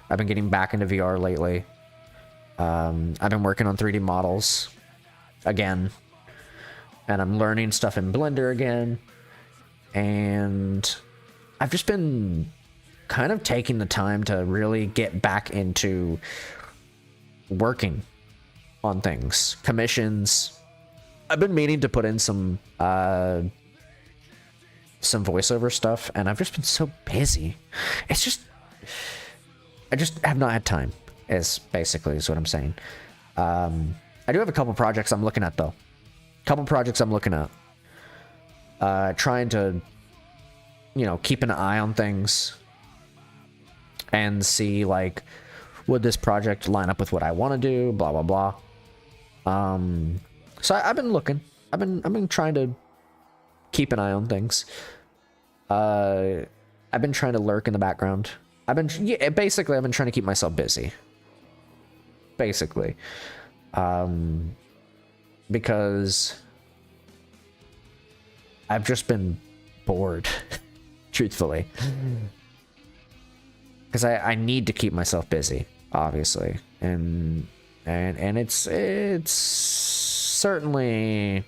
I've been getting back into VR lately. I've been working on 3D models again, and I'm learning stuff in Blender again, and I've just been kind of taking the time to really get back into working on things, commissions. I've been meaning to put in some voiceover stuff, and I've just been so busy. It's just, I just have not had time, is basically what I'm saying. I do have a couple projects I'm looking at, though. Trying to, you know, keep an eye on things and see, like, would this project line up with what I want to do, blah blah blah. So I've been looking. I've been trying to keep an eye on things. I've been trying to lurk in the background. Basically I've been trying to keep myself busy. Basically. Because I've just been bored, truthfully. Because I need to keep myself busy, obviously, and it's certainly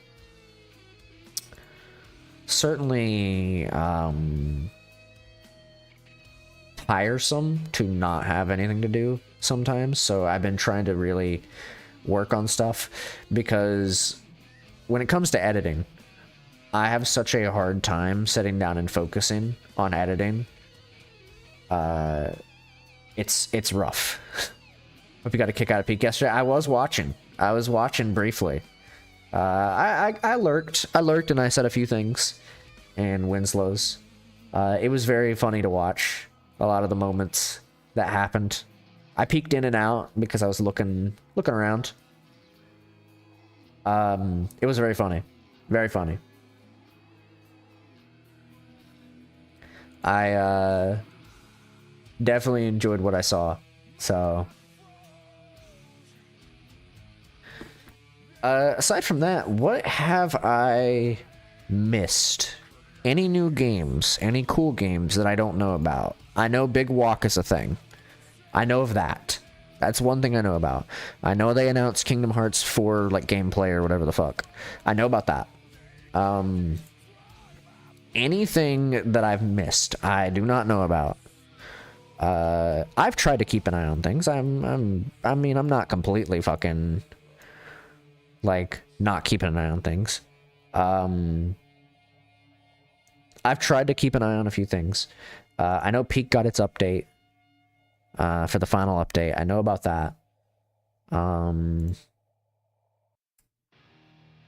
tiresome to not have anything to do sometimes. So I've been trying to really work on stuff, because when it comes to editing, I have such a hard time sitting down and focusing on editing. It's rough. Hope you got a kick out of Peak yesterday. I was watching briefly. I lurked and I said a few things in Winslow's. It was very funny to watch a lot of the moments that happened. I peeked in and out because I was looking around. It was very funny. Very funny. I definitely enjoyed what I saw. So aside from that, what have I missed? Any new games? Any cool games that I don't know about? I know Big Walk is a thing. I know of that. That's one thing I know about. I know they announced Kingdom Hearts 4 like gameplay or whatever the fuck. I know about that. Anything that I've missed, I do not know about. I've tried to keep an eye on things. I mean, I'm not completely fucking like not keeping an eye on things. I've tried to keep an eye on a few things. I know Peak got its update for the final update. I know about that.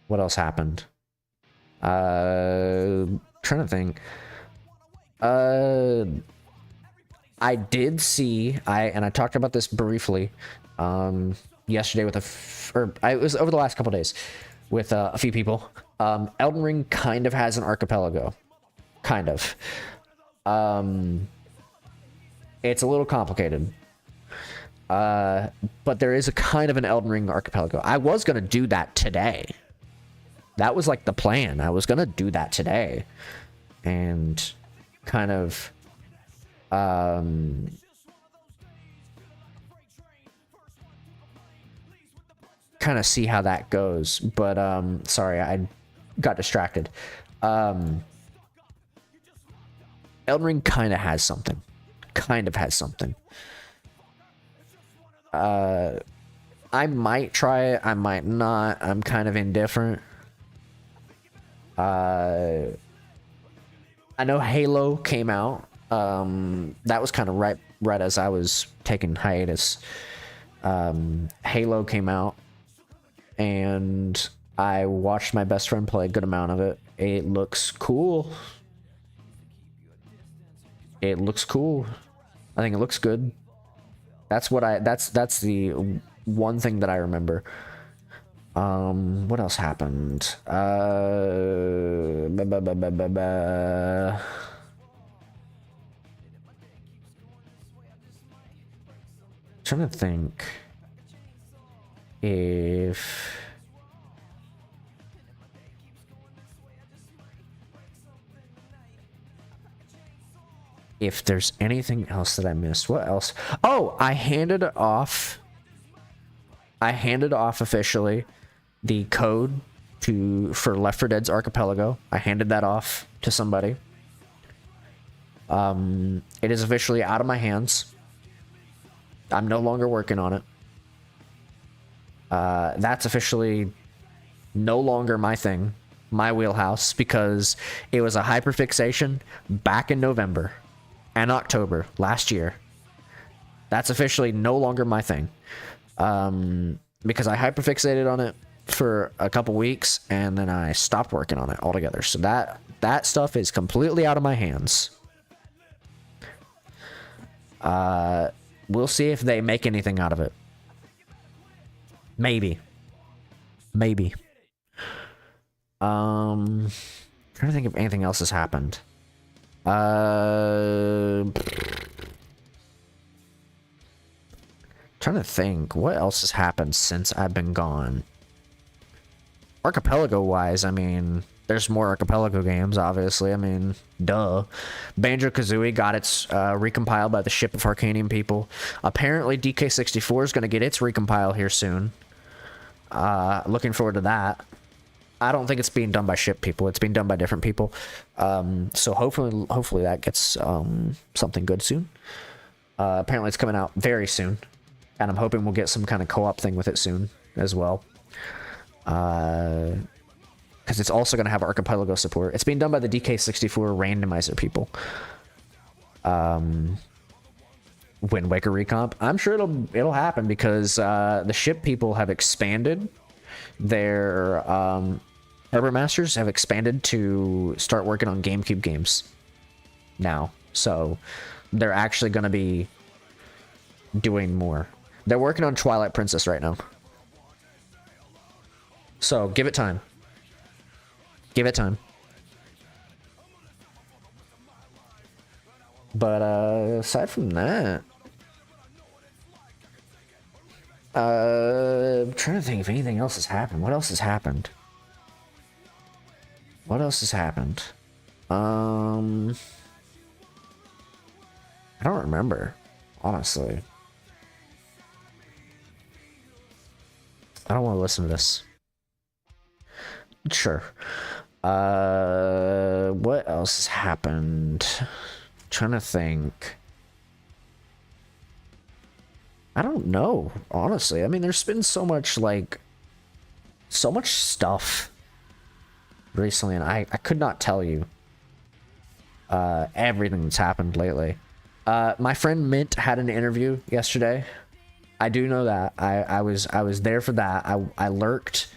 What else happened? Trying to think. I did see, I talked about this briefly yesterday with it was over the last couple days with a few people. Elden Ring kind of has an archipelago. Kind of. It's a little complicated. But there is a kind of an Elden Ring archipelago. I was going to do that today. That was like the plan. I was going to do that today. And kind of see how that goes. But sorry, I got distracted. Elden Ring kind of has something. I might try it. I might not. I'm kind of indifferent. I know Halo came out. That was kind of right as I was taking hiatus. Halo came out, and I watched my best friend play a good amount of it. It looks cool. It looks cool. I think it looks good. That's the one thing that I remember. What else happened? Trying to think if there's anything else that I missed. What else? Oh, I handed off officially the code for Left 4 Dead's Archipelago. I handed that off to somebody. It is officially out of my hands. I'm no longer working on it. That's officially no longer my thing, my wheelhouse, because it was a hyperfixation back in November and October last year. That's officially no longer my thing. Because I hyperfixated on it for a couple weeks and then I stopped working on it altogether. So that stuff is completely out of my hands. We'll see if they make anything out of it. Maybe. Trying to think if anything else has happened. Trying to think what else has happened since I've been gone. Archipelago wise, I mean, there's more Archipelago games, obviously. I mean, duh. Banjo-Kazooie got its recompiled by the Ship of Arcanium people. Apparently, DK64 is going to get its recompile here soon. Looking forward to that. I don't think it's being done by Ship people. It's being done by different people. So hopefully that gets something good soon. Apparently, it's coming out very soon. And I'm hoping we'll get some kind of co-op thing with it soon as well. Because it's also going to have Archipelago support. It's being done by the DK64 randomizer people. Wind Waker recomp. I'm sure it'll happen because the Ship people have expanded. Their Harbor Masters have expanded to start working on GameCube games now. So they're actually going to be doing more. They're working on Twilight Princess right now. So give it time. Give it time. But aside from that, I'm trying to think if anything else has happened. What else has happened? What else has happened? I don't remember, honestly. I don't want to listen to this. Sure. What else has happened? Trying to think. I don't know, honestly. I mean, there's been so much stuff recently, and I could not tell you everything that's happened lately. My friend Mint had an interview yesterday. I do know that. I was there for that. I lurked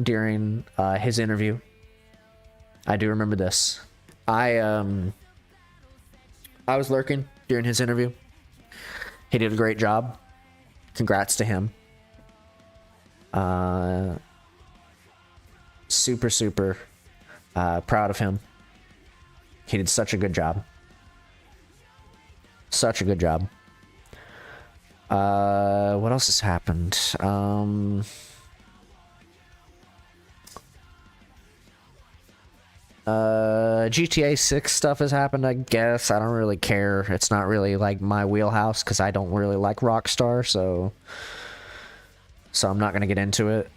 during his interview. I do remember this. I was lurking during his interview. He did a great job. Congrats to him. Super proud of him. He did such a good job. Such a good job. What else has happened? GTA 6 stuff has happened, I guess. I don't really care. It's not really like my wheelhouse because I don't really like Rockstar, so I'm not gonna get into it.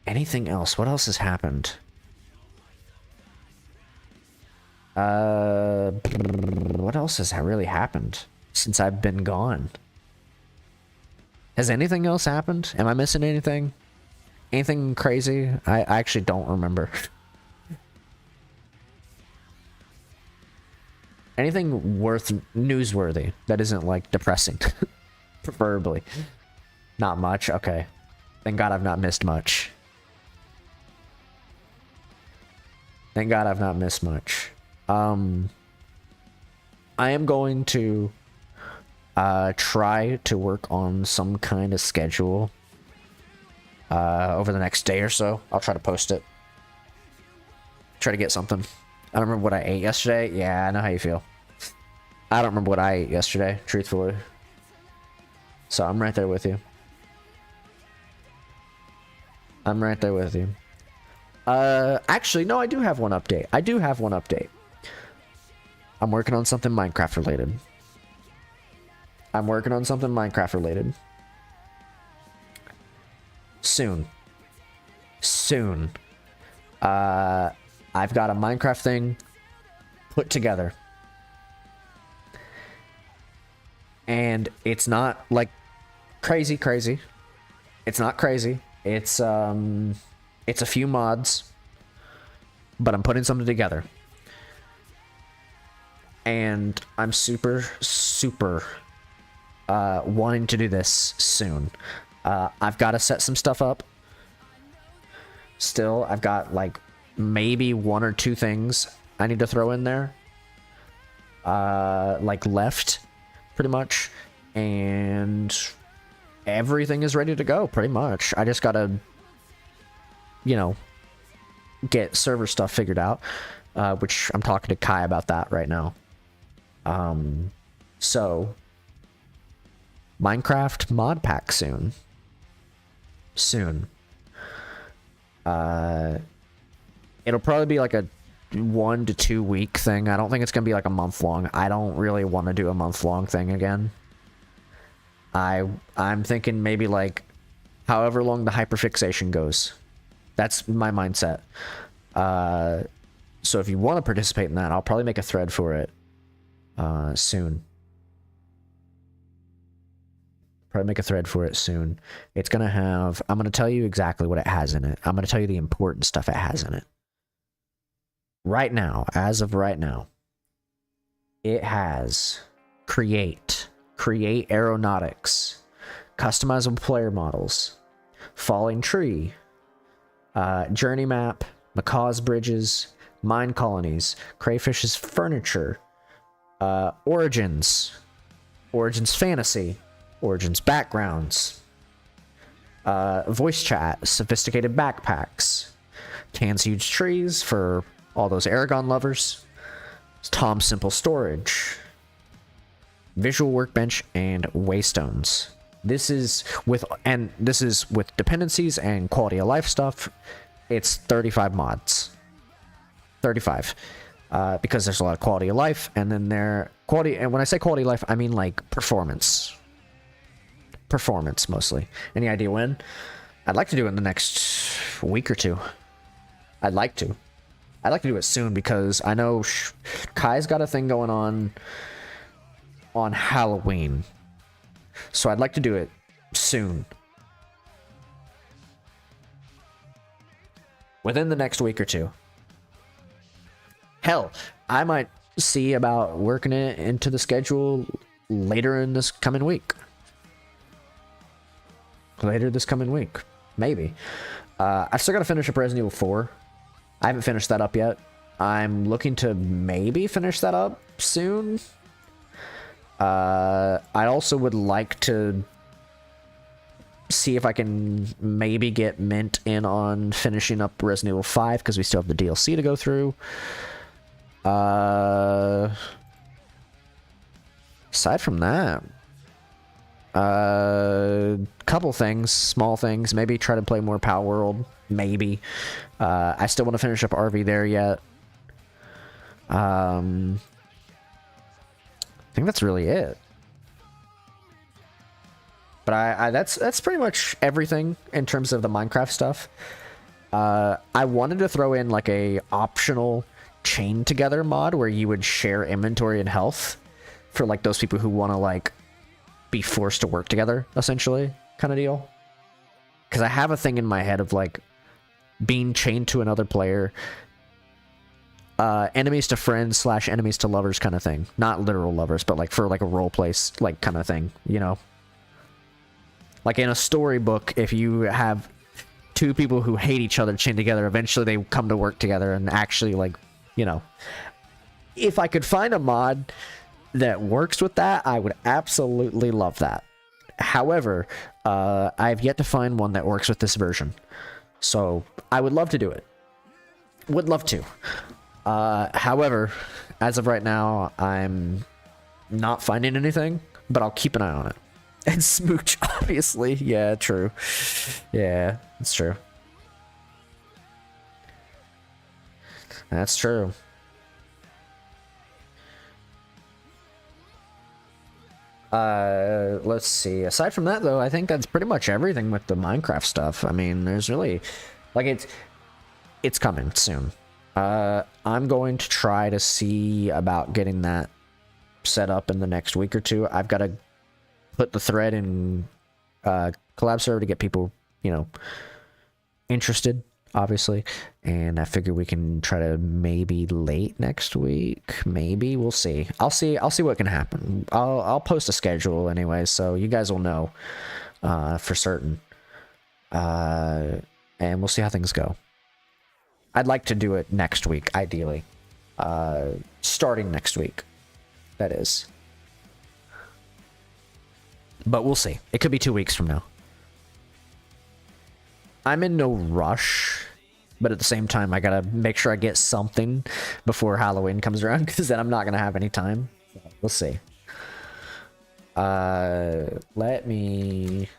Anything else? What else has happened? What else has really happened since I've been gone? Has anything else happened? Am I missing anything? Anything crazy? I actually don't remember. Anything newsworthy that isn't like depressing. Preferably. Not much. Okay. Thank God I've not missed much. Thank God I've not missed much. I am going to try to work on some kind of schedule over the next day or so. I'll try to post it. Try to get something. I don't remember what I ate yesterday. Yeah, I know how you feel. I don't remember what I ate yesterday, truthfully. So I'm right there with you. I'm right there with you. Actually, no, I do have one update. I'm working on something Minecraft related. Soon. I've got a Minecraft thing put together. And it's not like crazy. It's not crazy. It's a few mods, but I'm putting something together. And I'm super wanting to do this soon. I've got to set some stuff up. Still, I've got like maybe 1 or 2 things I need to throw in there. Like left, pretty much. And everything is ready to go, pretty much. I just gotta, you know, get server stuff figured out. Which I'm talking to Kai about that right now. So Minecraft mod pack soon. It'll probably be like a 1 to 2 week thing. I don't think it's gonna be like a month long. I don't really want to do a month long thing again. I'm thinking maybe like however long the hyperfixation goes. That's my mindset. So if you want to participate in that, I'll probably make a thread for it soon. It's gonna have, I'm gonna tell you exactly what it has in it. I'm gonna tell you the important stuff it has in it. Right now, as of right now, it has create aeronautics, customizable player models, falling tree, journey map, Macaw's bridges, mine colonies, crayfish's furniture, origins fantasy, origins backgrounds, voice chat, sophisticated backpacks, Tan's huge trees for all those Aragon lovers, Tom's simple storage, visual workbench, and waystones. This is with dependencies and quality of life stuff. It's 35 mods. 35. Because there's a lot of quality of life, and then and when I say quality of life, I mean like performance mostly. Any idea when? I'd like to do it in the next week or 2. I'd like to do it soon, because I know Kai's got a thing going on Halloween, so I'd like to do it soon, within the next week or 2. Hell, I might see about working it into the schedule later this coming week. Maybe. I've still got to finish up Resident Evil 4. I haven't finished that up yet. I'm looking to maybe finish that up soon. I also would like to see if I can maybe get Mint in on finishing up Resident Evil 5, because we still have the DLC to go through. Aside from that, couple things, small things. Maybe try to play more Power World. Maybe. I still want to finish up RV there yet. I think that's really it. But that's pretty much everything in terms of the Minecraft stuff. I wanted to throw in like a optional chain together mod where you would share inventory and health for like those people who want to like be forced to work together, essentially, kind of deal. Because I have a thing in my head of like being chained to another player enemies to friends slash enemies to lovers kind of thing. Not literal lovers, but like for like a role play like kind of thing, you know? Like in a storybook, if you have two people who hate each other chained together, eventually they come to work together and actually, like, you know. If I could find a mod that works with that, I would absolutely love that. However, I've yet to find one that works with this version. So, I would love to do it. Would love to. However, as of right now, I'm not finding anything, but I'll keep an eye on it. And Smooch, obviously. Yeah, true. Yeah, it's true. That's true. Let's see. Aside from that, though, I think that's pretty much everything with the Minecraft stuff. I mean, there's really... Like, it's coming soon. I'm going to try to see about getting that set up in the next week or two. I've got to put the thread in collab server to get people, you know, interested, obviously. And I figure we can try to maybe late next week. Maybe we'll see. I'll see what can happen. I'll post a schedule anyway, so you guys will know for certain. And we'll see how things go. I'd like to do it next week, ideally. Starting next week, that is. But we'll see. It could be 2 weeks from now. I'm in no rush, but at the same time, I gotta make sure I get something before Halloween comes around, because then I'm not gonna have any time. We'll see. Let me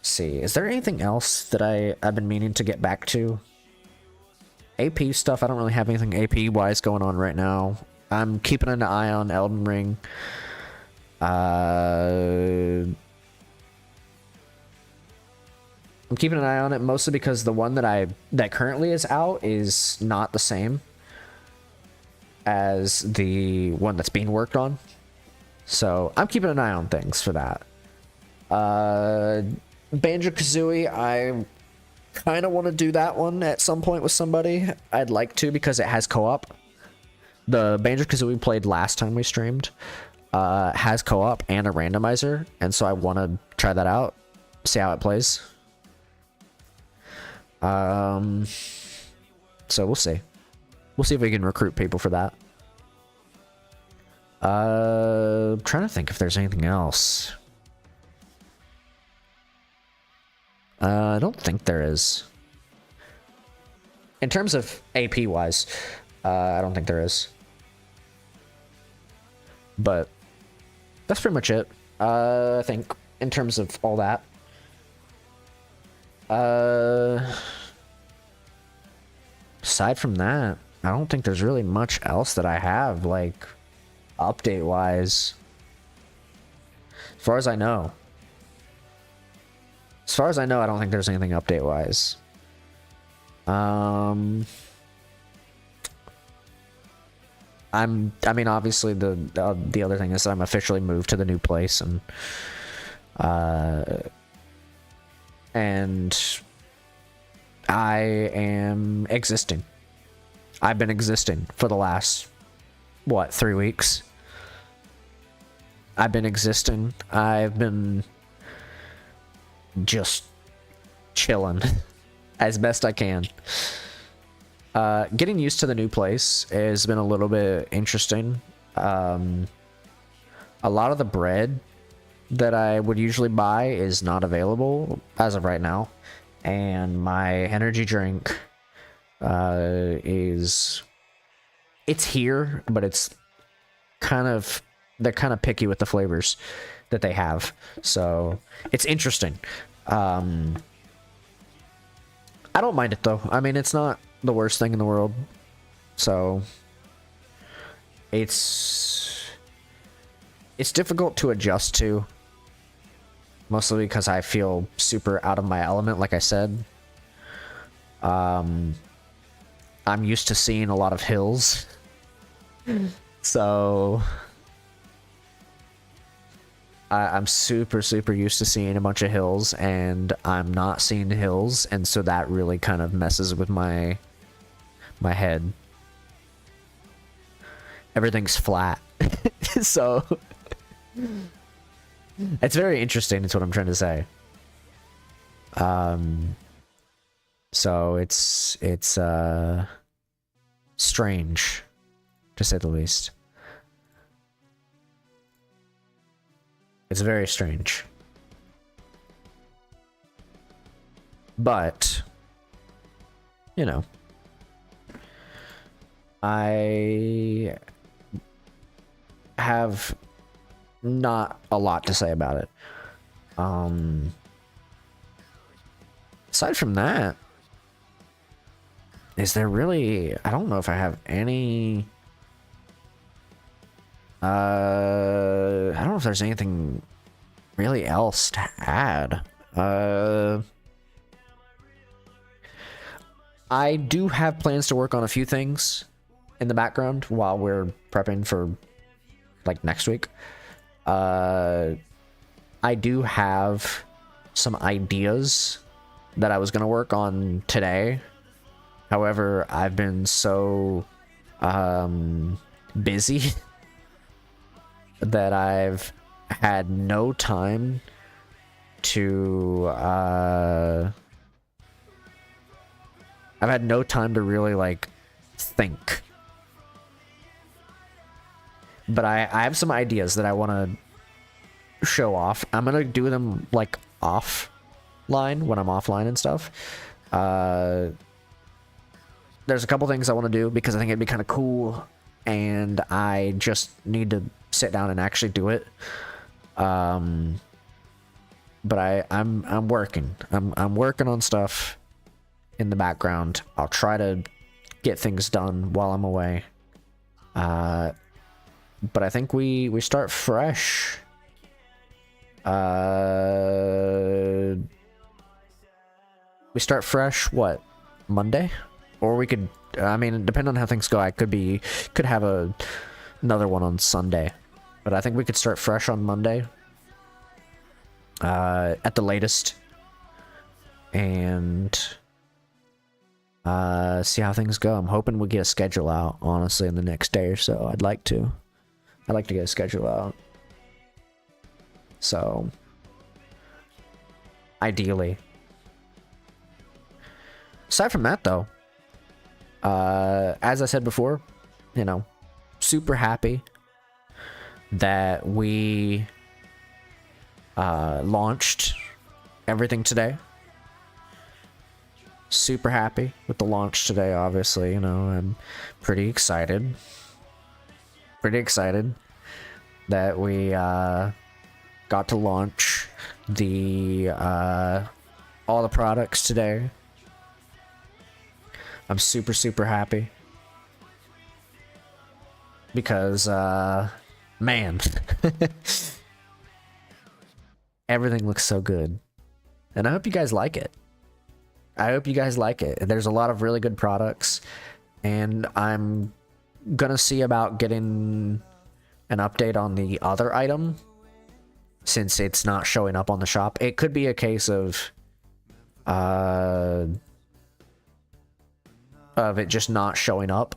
see. Is there anything else that I've been meaning to get back to? AP stuff, I don't really have anything AP-wise going on right now. I'm keeping an eye on Elden Ring. I'm keeping an eye on it mostly because the one that currently is out is not the same as the one that's being worked on. So I'm keeping an eye on things for that. Banjo-Kazooie, I kind of want to do that one at some point with somebody. I'd like to, because it has co-op. The Banjo-Kazooie we played last time we streamed has co-op and a randomizer, and so I want to try that out, see how it plays. So we'll see. We'll see if we can recruit people for that. I'm trying to think if there's anything else. I don't think there is. In terms of AP wise, I don't think there is. But that's pretty much it. I think in terms of all that. Aside from that, I don't think there's really much else that I have, like, update-wise. As far as I know. As far as I know, I don't think there's anything update-wise. I mean, obviously, the other thing is that I'm officially moved to the new place, and I am existing. I've been existing for the last, what, 3 weeks? I've been existing. I've been just chilling as best I can. Getting used to the new place has been a little bit interesting. A lot of the bread that I would usually buy is not available as of right now. And my energy drink it's here, but it's kind of, they're kind of picky with the flavors that they have. So it's interesting. I don't mind it though. I mean, it's not the worst thing in the world. So it's difficult to adjust to. Mostly because I feel super out of my element, like I said. I'm used to seeing a lot of hills. So I'm super used to seeing a bunch of hills, and I'm not seeing hills, and so that really kind of messes with my head. everything's flat. So it's very interesting. That's what I'm trying to say. So it's strange, to say the least. It's very strange. But, you know, I have not a lot to say about it. Aside from that, is there really... I don't know if I have any... I don't know if there's anything really else to add. I do have plans to work on a few things in the background while we're prepping for, like, next week. I do have some ideas that I was going to work on today. However, I've been so busy that I've had no time to really, like, think. But I have some ideas that I want to show off. I'm gonna do them, like, offline, when I'm offline and stuff. There's a couple things I want to do because I think it'd be kind of cool, and I just need to sit down and actually do it. But I'm working. I'm working on stuff in the background. I'll try to get things done while I'm away. But I think we start fresh. We start fresh, what, Monday? Or we could, I mean, depending on how things go, I could have another one on Sunday. But I think we could start fresh on Monday. At the latest. And see how things go. I'm hoping we get a schedule out, honestly, in the next day or so. I'd like to get a schedule out. So, ideally. Aside from that, though, as I said before, you know, super happy that we launched everything today. Super happy with the launch today, obviously. You know, I'm pretty excited. Pretty excited that we got to launch the all the products today. I'm super happy because man, everything looks so good, and I hope you guys like it. I hope you guys like it. There's a lot of really good products, and I'm gonna see about getting an update on the other item since it's not showing up on the shop. It could be a case of it just not showing up,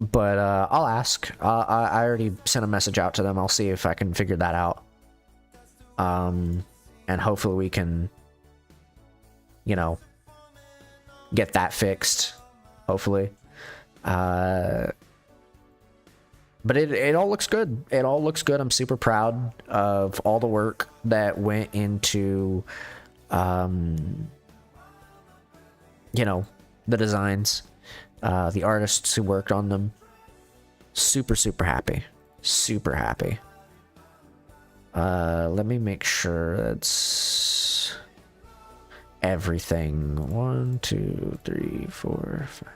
but I'll ask. I already sent a message out to them. I'll see if I can figure that out, and hopefully we can, you know, get that fixed, hopefully. But it all looks good. It all looks good. I'm super proud of all the work that went into, you know, the designs, the artists who worked on them. Super happy. Super happy. Let me make sure that's everything. 1, 2, 3, 4, 5.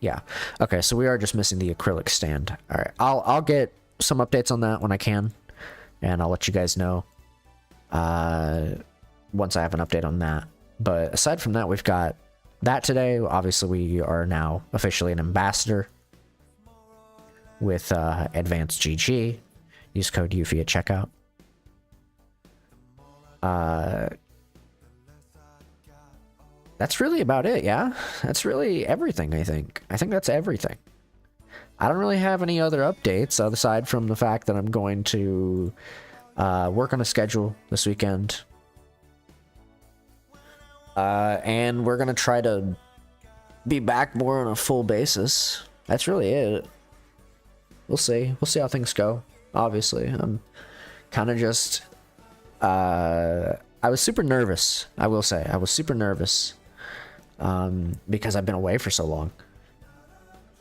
Yeah. Okay, so we are just missing the acrylic stand. All right. I'll get some updates on that when I can, and I'll let you guys know once I have an update on that. But aside from that, we've got that today. Obviously, we are now officially an ambassador with Advanced GG. Use code Yuffie at checkout. that's really about it, yeah? That's really everything, I think. I think that's everything. I don't really have any other updates aside from the fact that I'm going to work on a schedule this weekend. And we're going to try to be back more on a full basis. That's really it. We'll see. We'll see how things go. Obviously, I'm kind of just... I was super nervous, I will say. I was super nervous. Because I've been away for so long.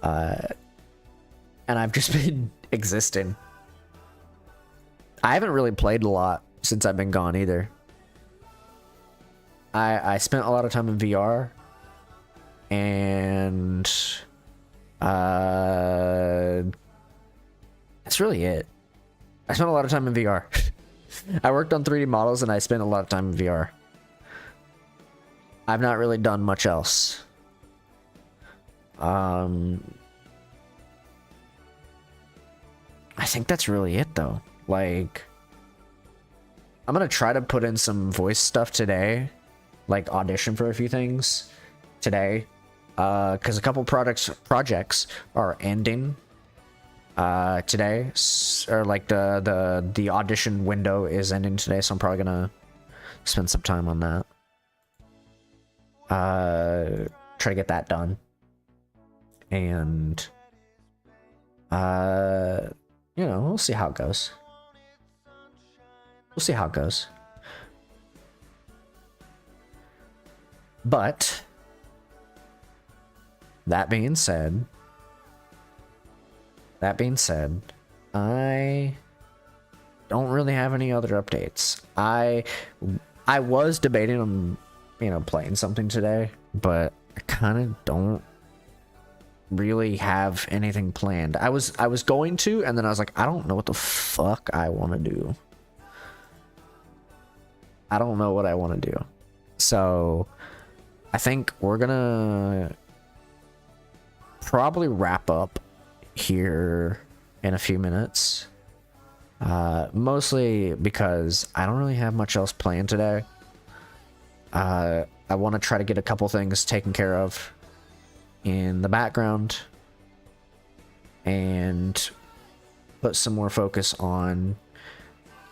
And I've just been existing. I haven't really played a lot since I've been gone either. I spent a lot of time in VR. And that's really it. I spent a lot of time in VR. I worked on 3D models and I spent a lot of time in VR. I've not really done much else. I think that's really it though. Like, I'm gonna try to put in some voice stuff today. Like audition for a few things today. Because a couple projects are ending today, or like the audition window is ending today, so I'm probably gonna spend some time on that. Try to get that done, and you know, we'll see how it goes. We'll see how it goes. But that being said, I don't really have any other updates. I was debating on, you know, playing something today, but I kind of don't really have anything planned. I was going to, and then I was like, I don't know what the fuck I want to do. I don't know what I want to do. So I think we're gonna probably wrap up here in a few minutes. Mostly because I don't really have much else planned today. I want to try to get a couple things taken care of in the background and put some more focus on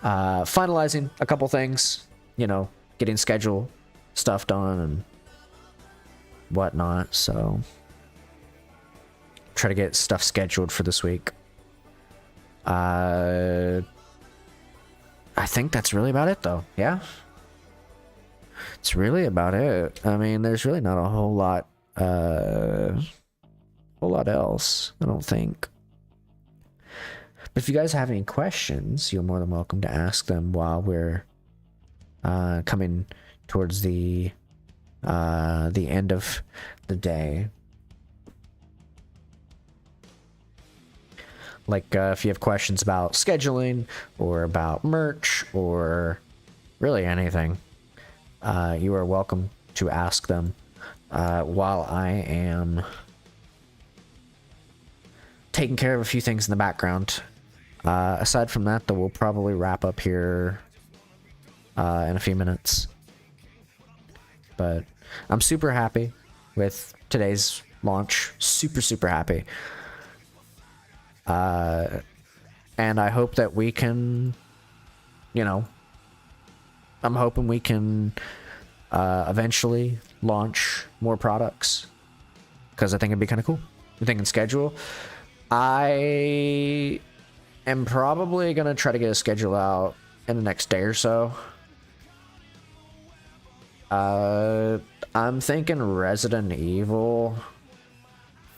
finalizing a couple things, you know, getting schedule stuff done and whatnot. So try to get stuff scheduled for this week. I think that's really about it though. Yeah, it's really about it. I mean, there's really not a whole lot else, I don't think. But if you guys have any questions, you're more than welcome to ask them while we're coming towards the end of the day. Like, if you have questions about scheduling or about merch or really anything, you are welcome to ask them while I am taking care of a few things in the background. Aside from that, though, we'll probably wrap up here in a few minutes. But I'm super happy with today's launch. Super happy. And I hope that we can, you know, I'm hoping we can eventually launch more products, because I think it'd be kind of cool. I'm thinking schedule. I am probably going to try to get a schedule out in the next day or so. I'm thinking Resident Evil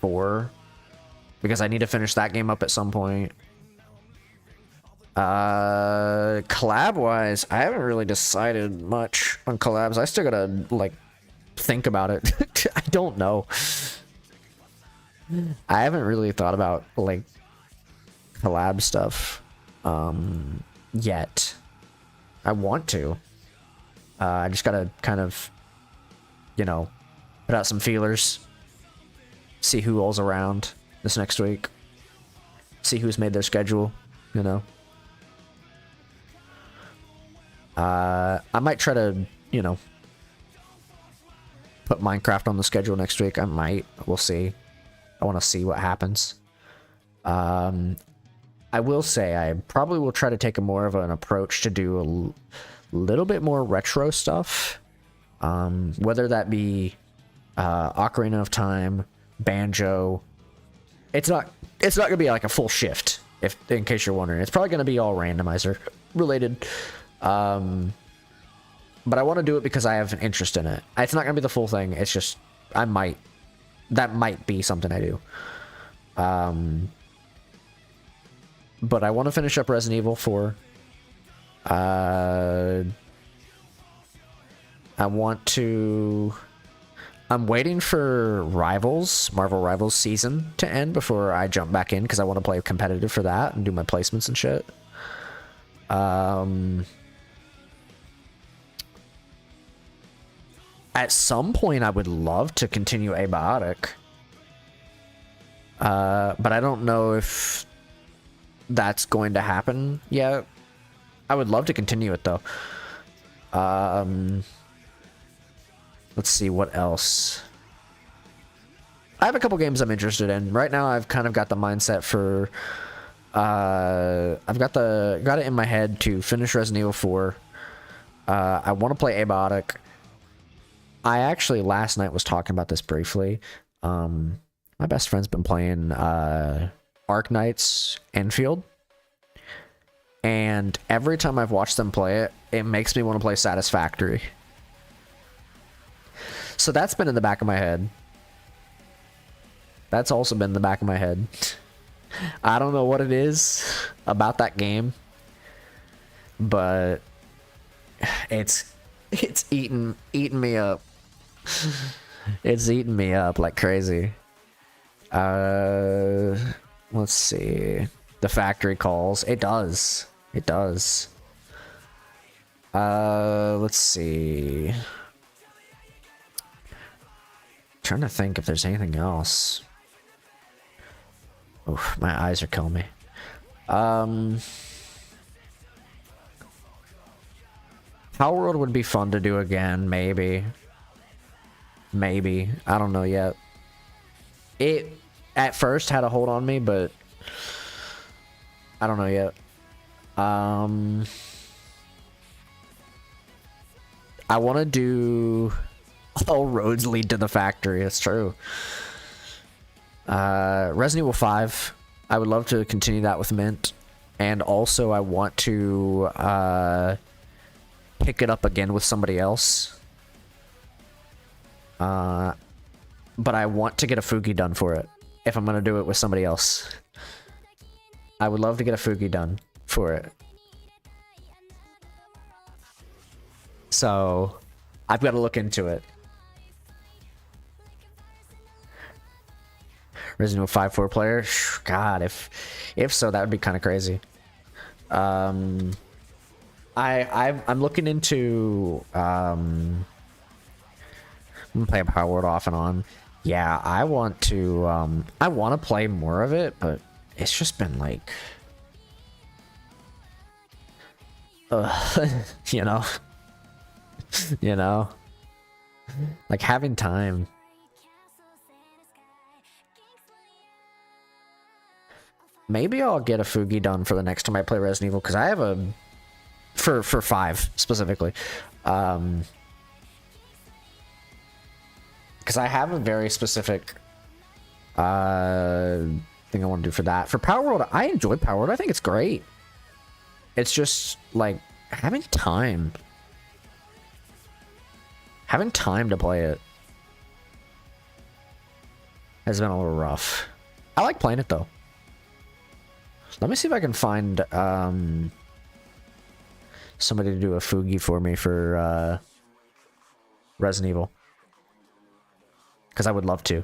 4, because I need to finish that game up at some point. Collab wise, I haven't really decided much on collabs. I still gotta like think about it. I don't know. I haven't really thought about like collab stuff yet. I want to. I just gotta kind of, you know, put out some feelers, see who all's around this next week, see who's made their schedule, you know. I might try to, you know, put Minecraft on the schedule next week. I might. We'll see. I want to see what happens. I will say I probably will try to take a more of an approach to do a little bit more retro stuff. Whether that be Ocarina of Time, Banjo. It's not gonna be like a full shift, in case you're wondering. It's probably gonna be all randomizer related. But I want to do it because I have an interest in it. It's not gonna be the full thing. It's just that might be something I do. But I want to finish up Resident Evil 4. I'm waiting for Marvel Rivals season to end before I jump back in, because I want to play competitive for that and do my placements and shit. At some point, I would love to continue Abiotic. But I don't know if that's going to happen yet. I would love to continue it, though. Let's see what else. I have a couple games I'm interested in. Right now, I've kind of got the mindset for... I've got it in my head to finish Resident Evil 4. I want to play Abiotic. I actually last night was talking about this briefly. My best friend's been playing Arc Knight's Enfield. And every time I've watched them play it, it makes me want to play Satisfactory. So that's been in the back of my head. That's also been in the back of my head. I don't know what it is about that game, but it's eating me up. It's eating me up like crazy. Let's see. The factory calls. It does. It does. Let's see. Trying to think if there's anything else. Oof, my eyes are killing me. Power World would be fun to do again, maybe. Maybe. I don't know yet. It at first had a hold on me, but I don't know yet. I want to do all roads lead to the factory. It's true. Resident Evil 5. I would love to continue that with Mint. And also I want to pick it up again with somebody else. But I want to get a Fugi done for it. If I'm going to do it with somebody else. I would love to get a Fugi done for it. So, I've got to look into it. Resident Evil 5 4-player? God, if so, that would be kind of crazy. I'm looking into I'm gonna play Power World off and on. Yeah, I want to play more of it, but it's just been like you know. You know? Like having time. Maybe I'll get a Fugi done for the next time I play Resident Evil, because I have a for 5 specifically. Because I have a very specific thing I want to do for that. For Power World, I enjoy Power World. I think it's great. It's just like having time. Having time to play it has been a little rough. I like playing it though. Let me see if I can find somebody to do a Fugi for me for Resident Evil. Because I would love to.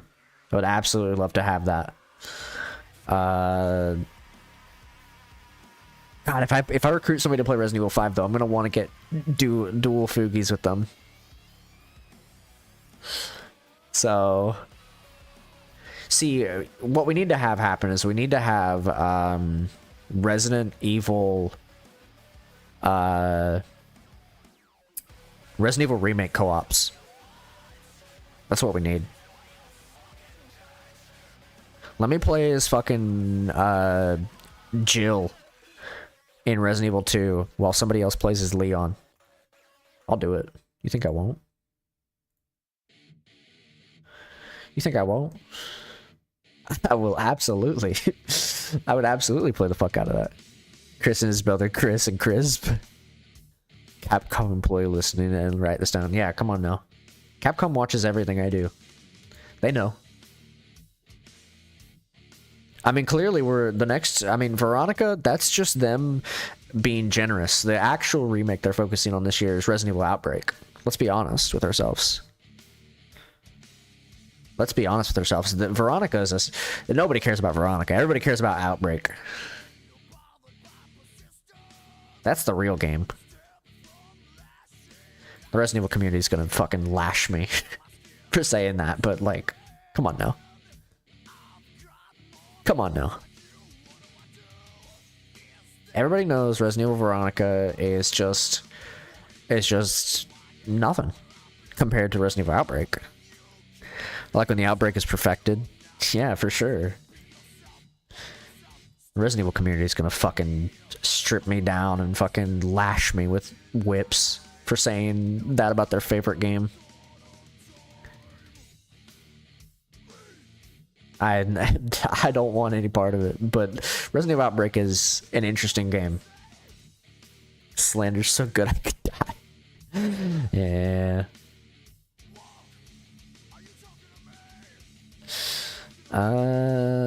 I would absolutely love to have that. God, if I recruit somebody to play Resident Evil 5 though, I'm gonna want to do dual Fugis with them. So, see, what we need to have happen is we need to have Resident Evil Remake co-ops. That's what we need. Let me play as fucking Jill in Resident Evil 2 while somebody else plays as Leon. I'll do it. You think I won't? You think I won't? I will absolutely. I would absolutely play the fuck out of that. Chris and his brother Chris and Crisp. Capcom employee listening and write this down. Yeah, come on now. Capcom watches everything I do. They know. I mean, clearly we're the next... I mean, Veronica, that's just them being generous. The actual remake they're focusing on this year is Resident Evil Outbreak. Let's be honest with ourselves. Let's be honest with ourselves. Veronica is a... Nobody cares about Veronica. Everybody cares about Outbreak. That's the real game. The Resident Evil community is gonna fucking lash me for saying that, but like, come on now. Come on now. Everybody knows Resident Evil Veronica is just nothing compared to Resident Evil Outbreak. Like when the Outbreak is perfected. Yeah, for sure. The Resident Evil community is gonna fucking strip me down and fucking lash me with whips for saying that about their favorite game. I don't want any part of it, but Resident Evil Outbreak is an interesting game. Slander's so good I could die. Yeah.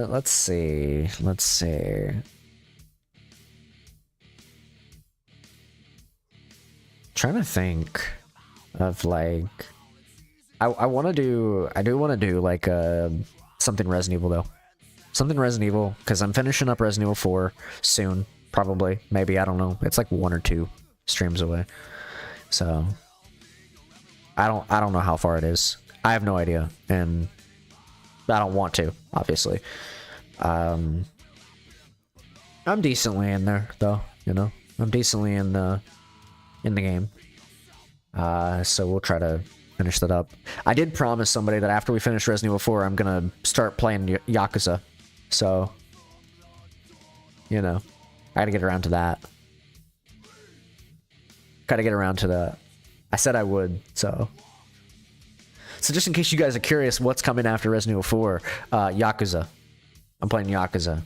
Let's see. Trying to think of like I do want to do like something Resident Evil though. Something Resident Evil, because I'm finishing up Resident Evil 4 soon, probably. Maybe, I don't know. It's like 1 or 2 streams away. So I don't know how far it is. I have no idea, and I don't want to, obviously. I'm decently in there though, you know. I'm decently in the game. So we'll try to finish that up. I did promise somebody that after we finish Resident Evil 4, I'm gonna start playing Yakuza. So, you know, I gotta get around to that. Gotta get around to that. I said I would, so. So just in case you guys are curious what's coming after Resident Evil 4, Yakuza. I'm playing Yakuza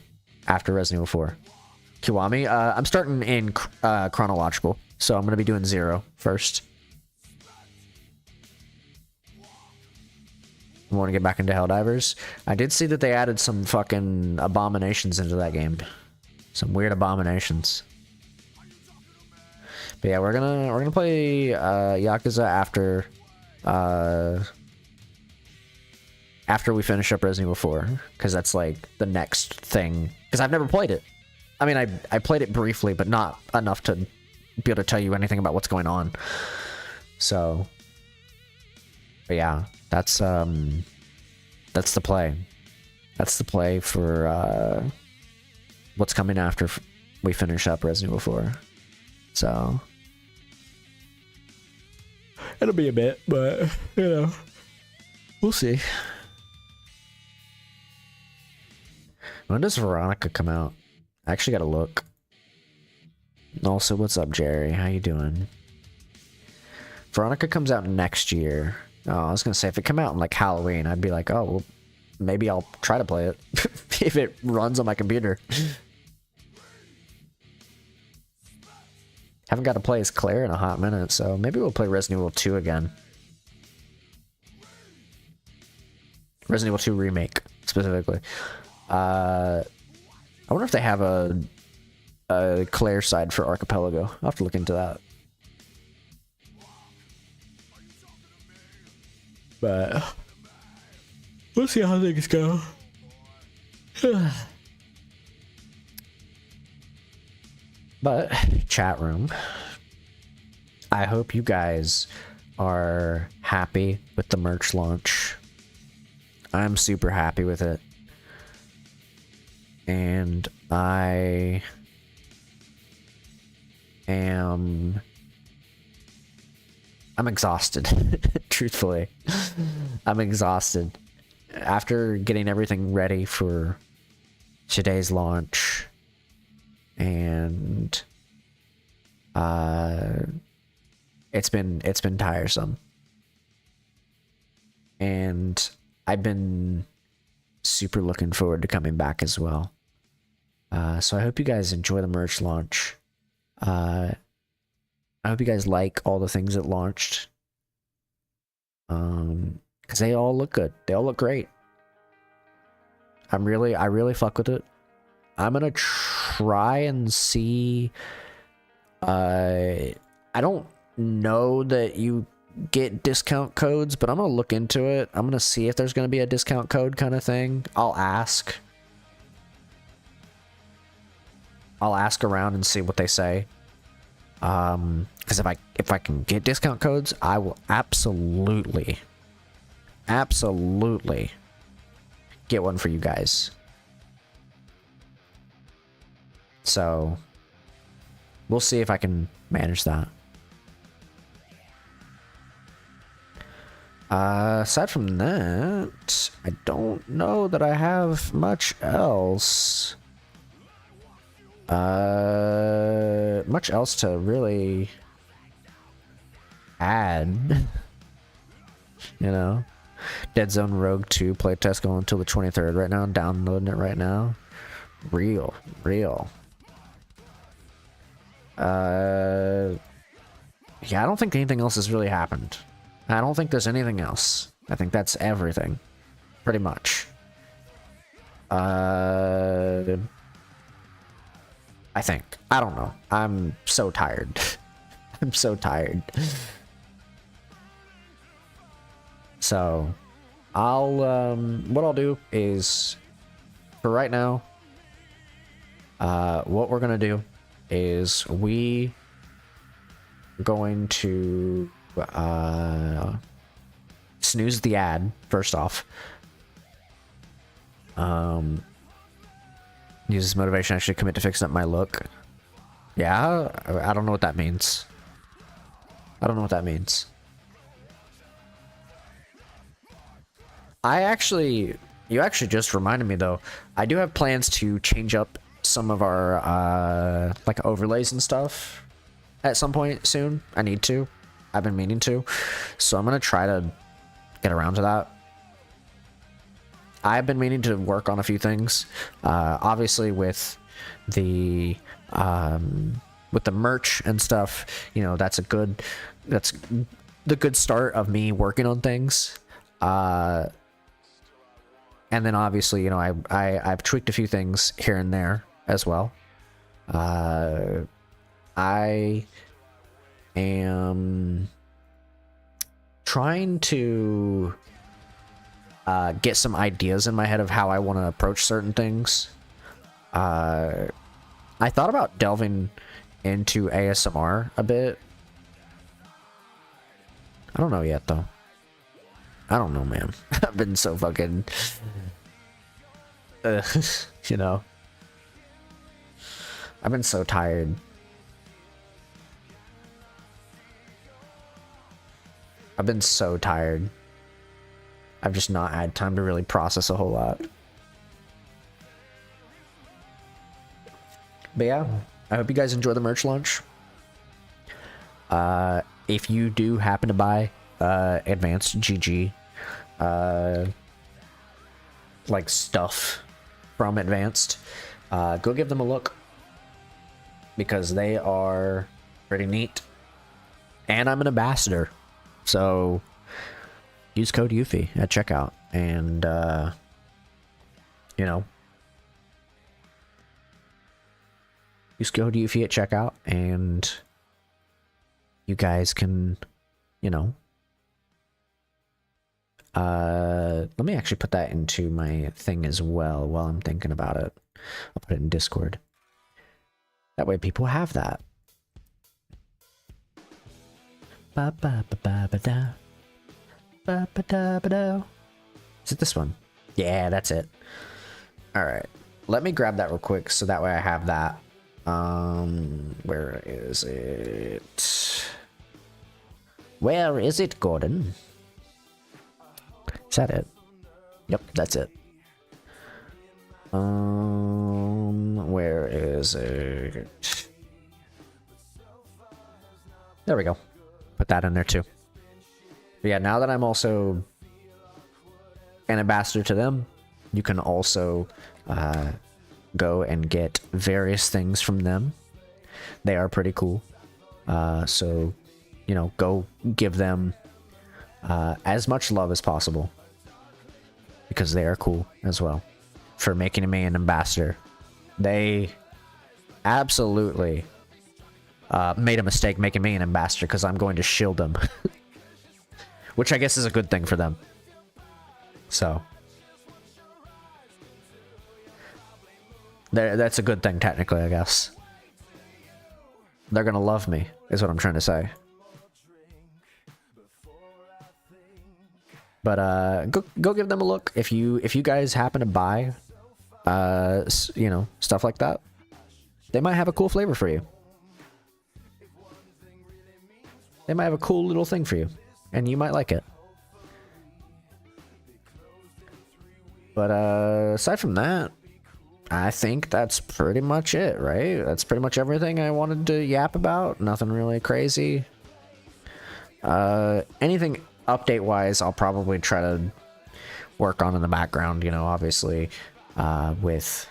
after Resident Evil 4. Kiwami, I'm starting in chronological, so I'm gonna be doing 0 first. I want to get back into Helldivers. I did see that they added some fucking abominations into that game. Some weird abominations. But yeah, we're gonna play Yakuza after we finish up Resident Evil 4, because that's like the next thing. Because I've never played it. I mean, I played it briefly, but not enough to be able to tell you anything about what's going on. So, but yeah, that's the play. That's the play for what's coming after we finish up Resident Evil 4. So it'll be a bit, but you know, we'll see. When does Veronica come out? I actually gotta look. Also, what's up, Jerry? How you doing? Veronica comes out next year. Oh, I was gonna say, if it come out in like Halloween, I'd be like, oh, well, maybe I'll try to play it if it runs on my computer. Haven't got to play as Claire in a hot minute, so maybe we'll play Resident Evil 2 again. Resident Evil 2 Remake, specifically. I wonder if they have a Claire side for Archipelago. I'll have to look into that. But we'll see how things go. But chat room, I hope you guys are happy with the merch launch. I'm super happy with it. And I am I'm exhausted. Truthfully, I'm exhausted after getting everything ready for today's launch, and it's been tiresome, and I've been super looking forward to coming back as well. So I hope you guys enjoy the merch launch. I hope you guys like all the things that launched. Because they all look good. They all look great. I really fuck with it. I'm gonna try and see. I don't know that you get discount codes, but I'm gonna look into it. I'm gonna see if there's gonna be a discount code kind of thing. I'll ask around and see what they say. Because if I can get discount codes, I will absolutely get one for you guys. So we'll see if I can manage that. Aside from that, I don't know that I have much else. Much else to really add. You know, Dead Zone Rogue 2 playtest going until the 23rd right now. I'm downloading it right now. Real. Yeah, I don't think anything else has really happened. I don't think there's anything else. I think that's everything, pretty much. I think. I don't know. I'm so tired. I'm so tired. So, what I'll do is, for right now, what we're gonna do is we are going to, snooze the ad, first off. Use this motivation, actually commit to fixing up my look. Yeah, I don't know what that means. I don't know what that means. You actually just reminded me though, I do have plans to change up some of our, like overlays and stuff at some point soon. I need to. I've been meaning to. So I'm gonna try to get around to that. I've been meaning to work on a few things. Obviously with the merch and stuff, you know, that's the good start of me working on things. And then obviously, you know, I've tweaked a few things here and there as well. I am trying to get some ideas in my head of how I want to approach certain things. I thought about delving into ASMR a bit. I don't know yet though. I don't know, man. I've been so fucking you know, I've been so tired. I've been so tired. I've just not had time to really process a whole lot. But yeah, I hope you guys enjoy the merch launch. If you do happen to buy advanced GG like stuff from Advanced, go give them a look because they are pretty neat, and I'm an ambassador, so use code Yuffie at checkout, and you know, use code Yuffie at checkout, and you guys can, you know, let me actually put that into my thing as well while I'm thinking about it. I'll put it in Discord. That way people have that. Ba ba ba ba ba da. Ba ba da ba da. Is it this one? Yeah, that's it. Alright. Let me grab that real quick so that way I have that. Where is it? Where is it, Gordon? Is that it? Yep, that's it. Where is it? There we go. Put that in there too. But yeah, now that I'm also an ambassador to them, you can also go and get various things from them. They are pretty cool. So, you know, go give them as much love as possible, because they are cool as well for making me an ambassador. They absolutely made a mistake making me an ambassador, because I'm going to shield them. Which I guess is a good thing for them. So that's a good thing technically, I guess. They're gonna love me, is what I'm trying to say. But go give them a look if you guys happen to buy you know, stuff like that. They might have a cool flavor for you. They might have a cool little thing for you, and you might like it. But aside from that, I think that's pretty much it, right? That's pretty much everything I wanted to yap about. Nothing really crazy. Anything update-wise, I'll probably try to work on in the background, you know, obviously, with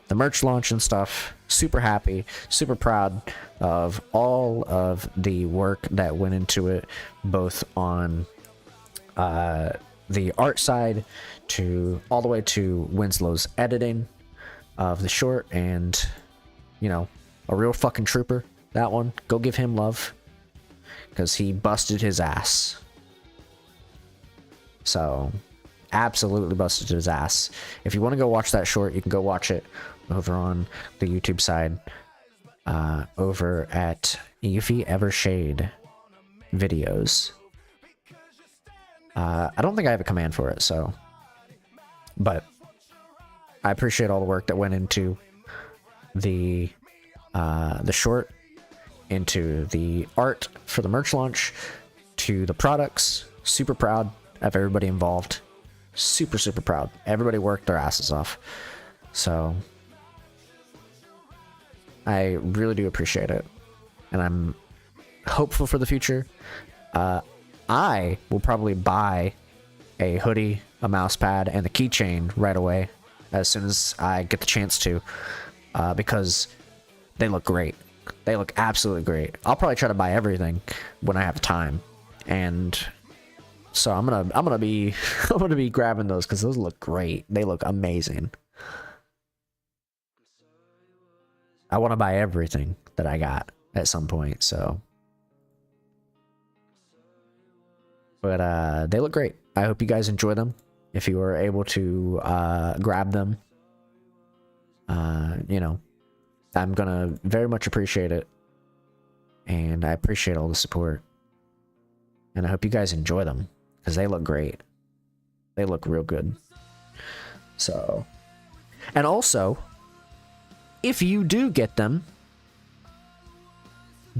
the merch launch and stuff. Super happy, super proud of all of the work that went into it, both on the art side to all the way to Winslow's editing of the short, and, you know, a real fucking trooper, that one. Go give him love, because he busted his ass. So, absolutely busted his ass. If you want to go watch that short, you can go watch it over on the YouTube side, over at Yuffie Evershade videos. I don't think I have a command for it, so, but I appreciate all the work that went into the short, into the art for the merch launch, to the products. Super proud of everybody involved. Super, super proud. Everybody worked their asses off. So I really do appreciate it, and I'm hopeful for the future. I will probably buy a hoodie, a mouse pad, and the keychain right away as soon as I get the chance to, because they look great. They look absolutely great. I'll probably try to buy everything when I have time, and so I'm gonna be I'm gonna be grabbing those, because those look great. They look amazing. I want to buy everything that I got at some point, so. But they look great. I hope you guys enjoy them. If you were able to grab them, you know, I'm gonna very much appreciate it, and I appreciate all the support, and I hope you guys enjoy them, because they look great. They look real good. So, and also, if you do get them,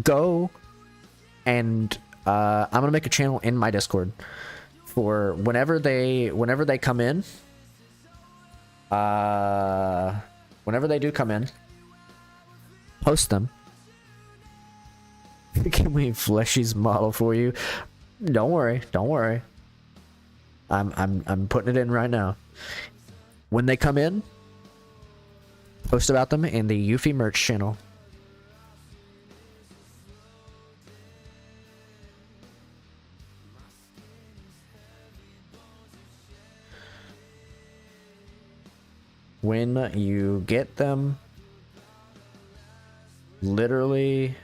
go and I'm gonna make a channel in my Discord for whenever they come in. Whenever they do come in, post them. Can we Fleshy's model for you? Don't worry, don't worry. I'm putting it in right now. When they come in, post about them in the Yuffie merch channel. When you get them, literally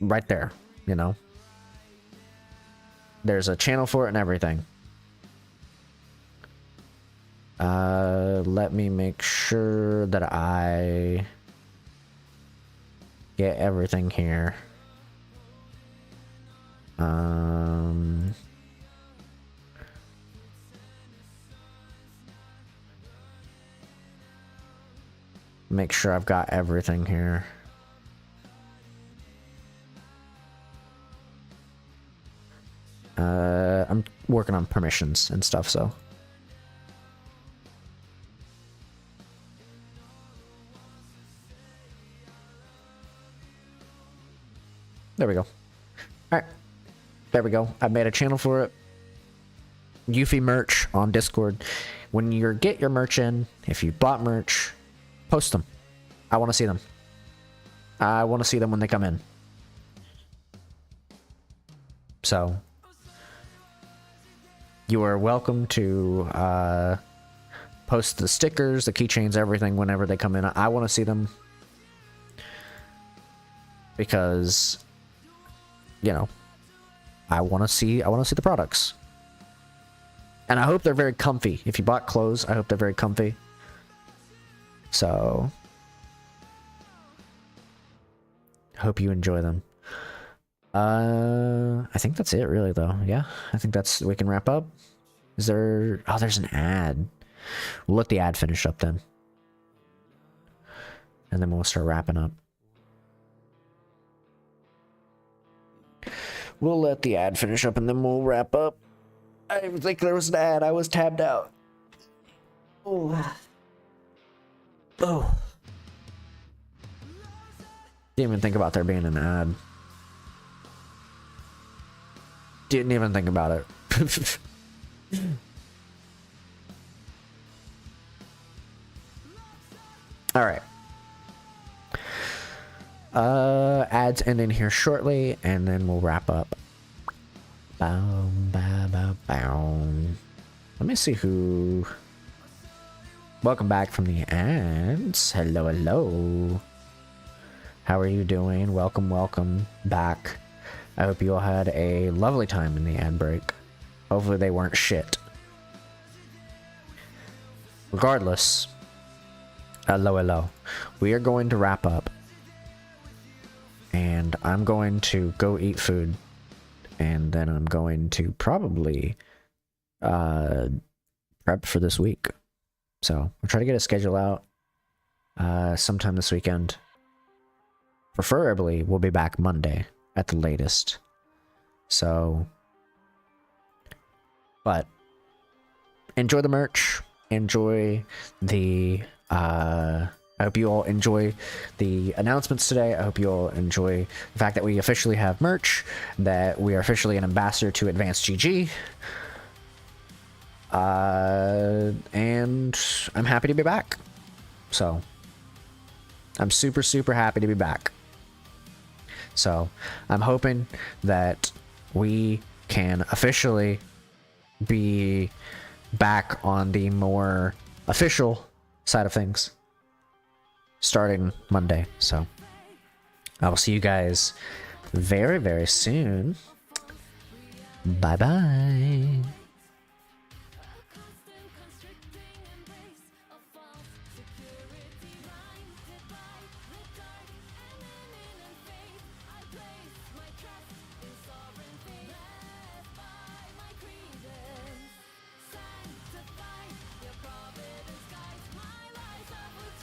right there, you know, there's a channel for it and everything. Let me make sure that I get everything here. Make sure I've got everything here. I'm working on permissions and stuff, so. There we go. Alright. There we go. I made a channel for it. Yuffie merch on Discord. When you get your merch in, if you bought merch, post them. I want to see them. I want to see them when they come in. So, you are welcome to post the stickers, the keychains, everything whenever they come in. I want to see them because, you know, I want to see the products. And I hope they're very comfy. If you bought clothes, I hope they're very comfy. So, I hope you enjoy them. I think that's it really though. Yeah, I think we can wrap up. Is there, oh, there's an ad. We'll let the ad finish up then. And then we'll start wrapping up. We'll let the ad finish up and then we'll wrap up. I didn't think there was an ad. I was tabbed out. Oh. Oh. Didn't even think about there being an ad. Didn't even think about it. All right. Ads ending here shortly, and then we'll wrap up. Bow, bow, bow, bow. Let me see who. Welcome back from the ads. Hello, hello. How are you doing? Welcome, welcome back. I hope you all had a lovely time in the ad break. Hopefully they weren't shit. Regardless, hello, hello. We are going to wrap up. And I'm going to go eat food. And then I'm going to probably prep for this week. So I'll try to get a schedule out sometime this weekend. Preferably, we'll be back Monday at the latest. So, but enjoy the merch. Enjoy the I hope you all enjoy the announcements today. I hope you all enjoy the fact that we officially have merch, that we are officially an ambassador to Advanced GG. And I'm happy to be back. So, I'm super, super happy to be back. So, I'm hoping that we can officially be back on the more official side of things starting Monday. So, I will see you guys very, very soon. Bye-bye.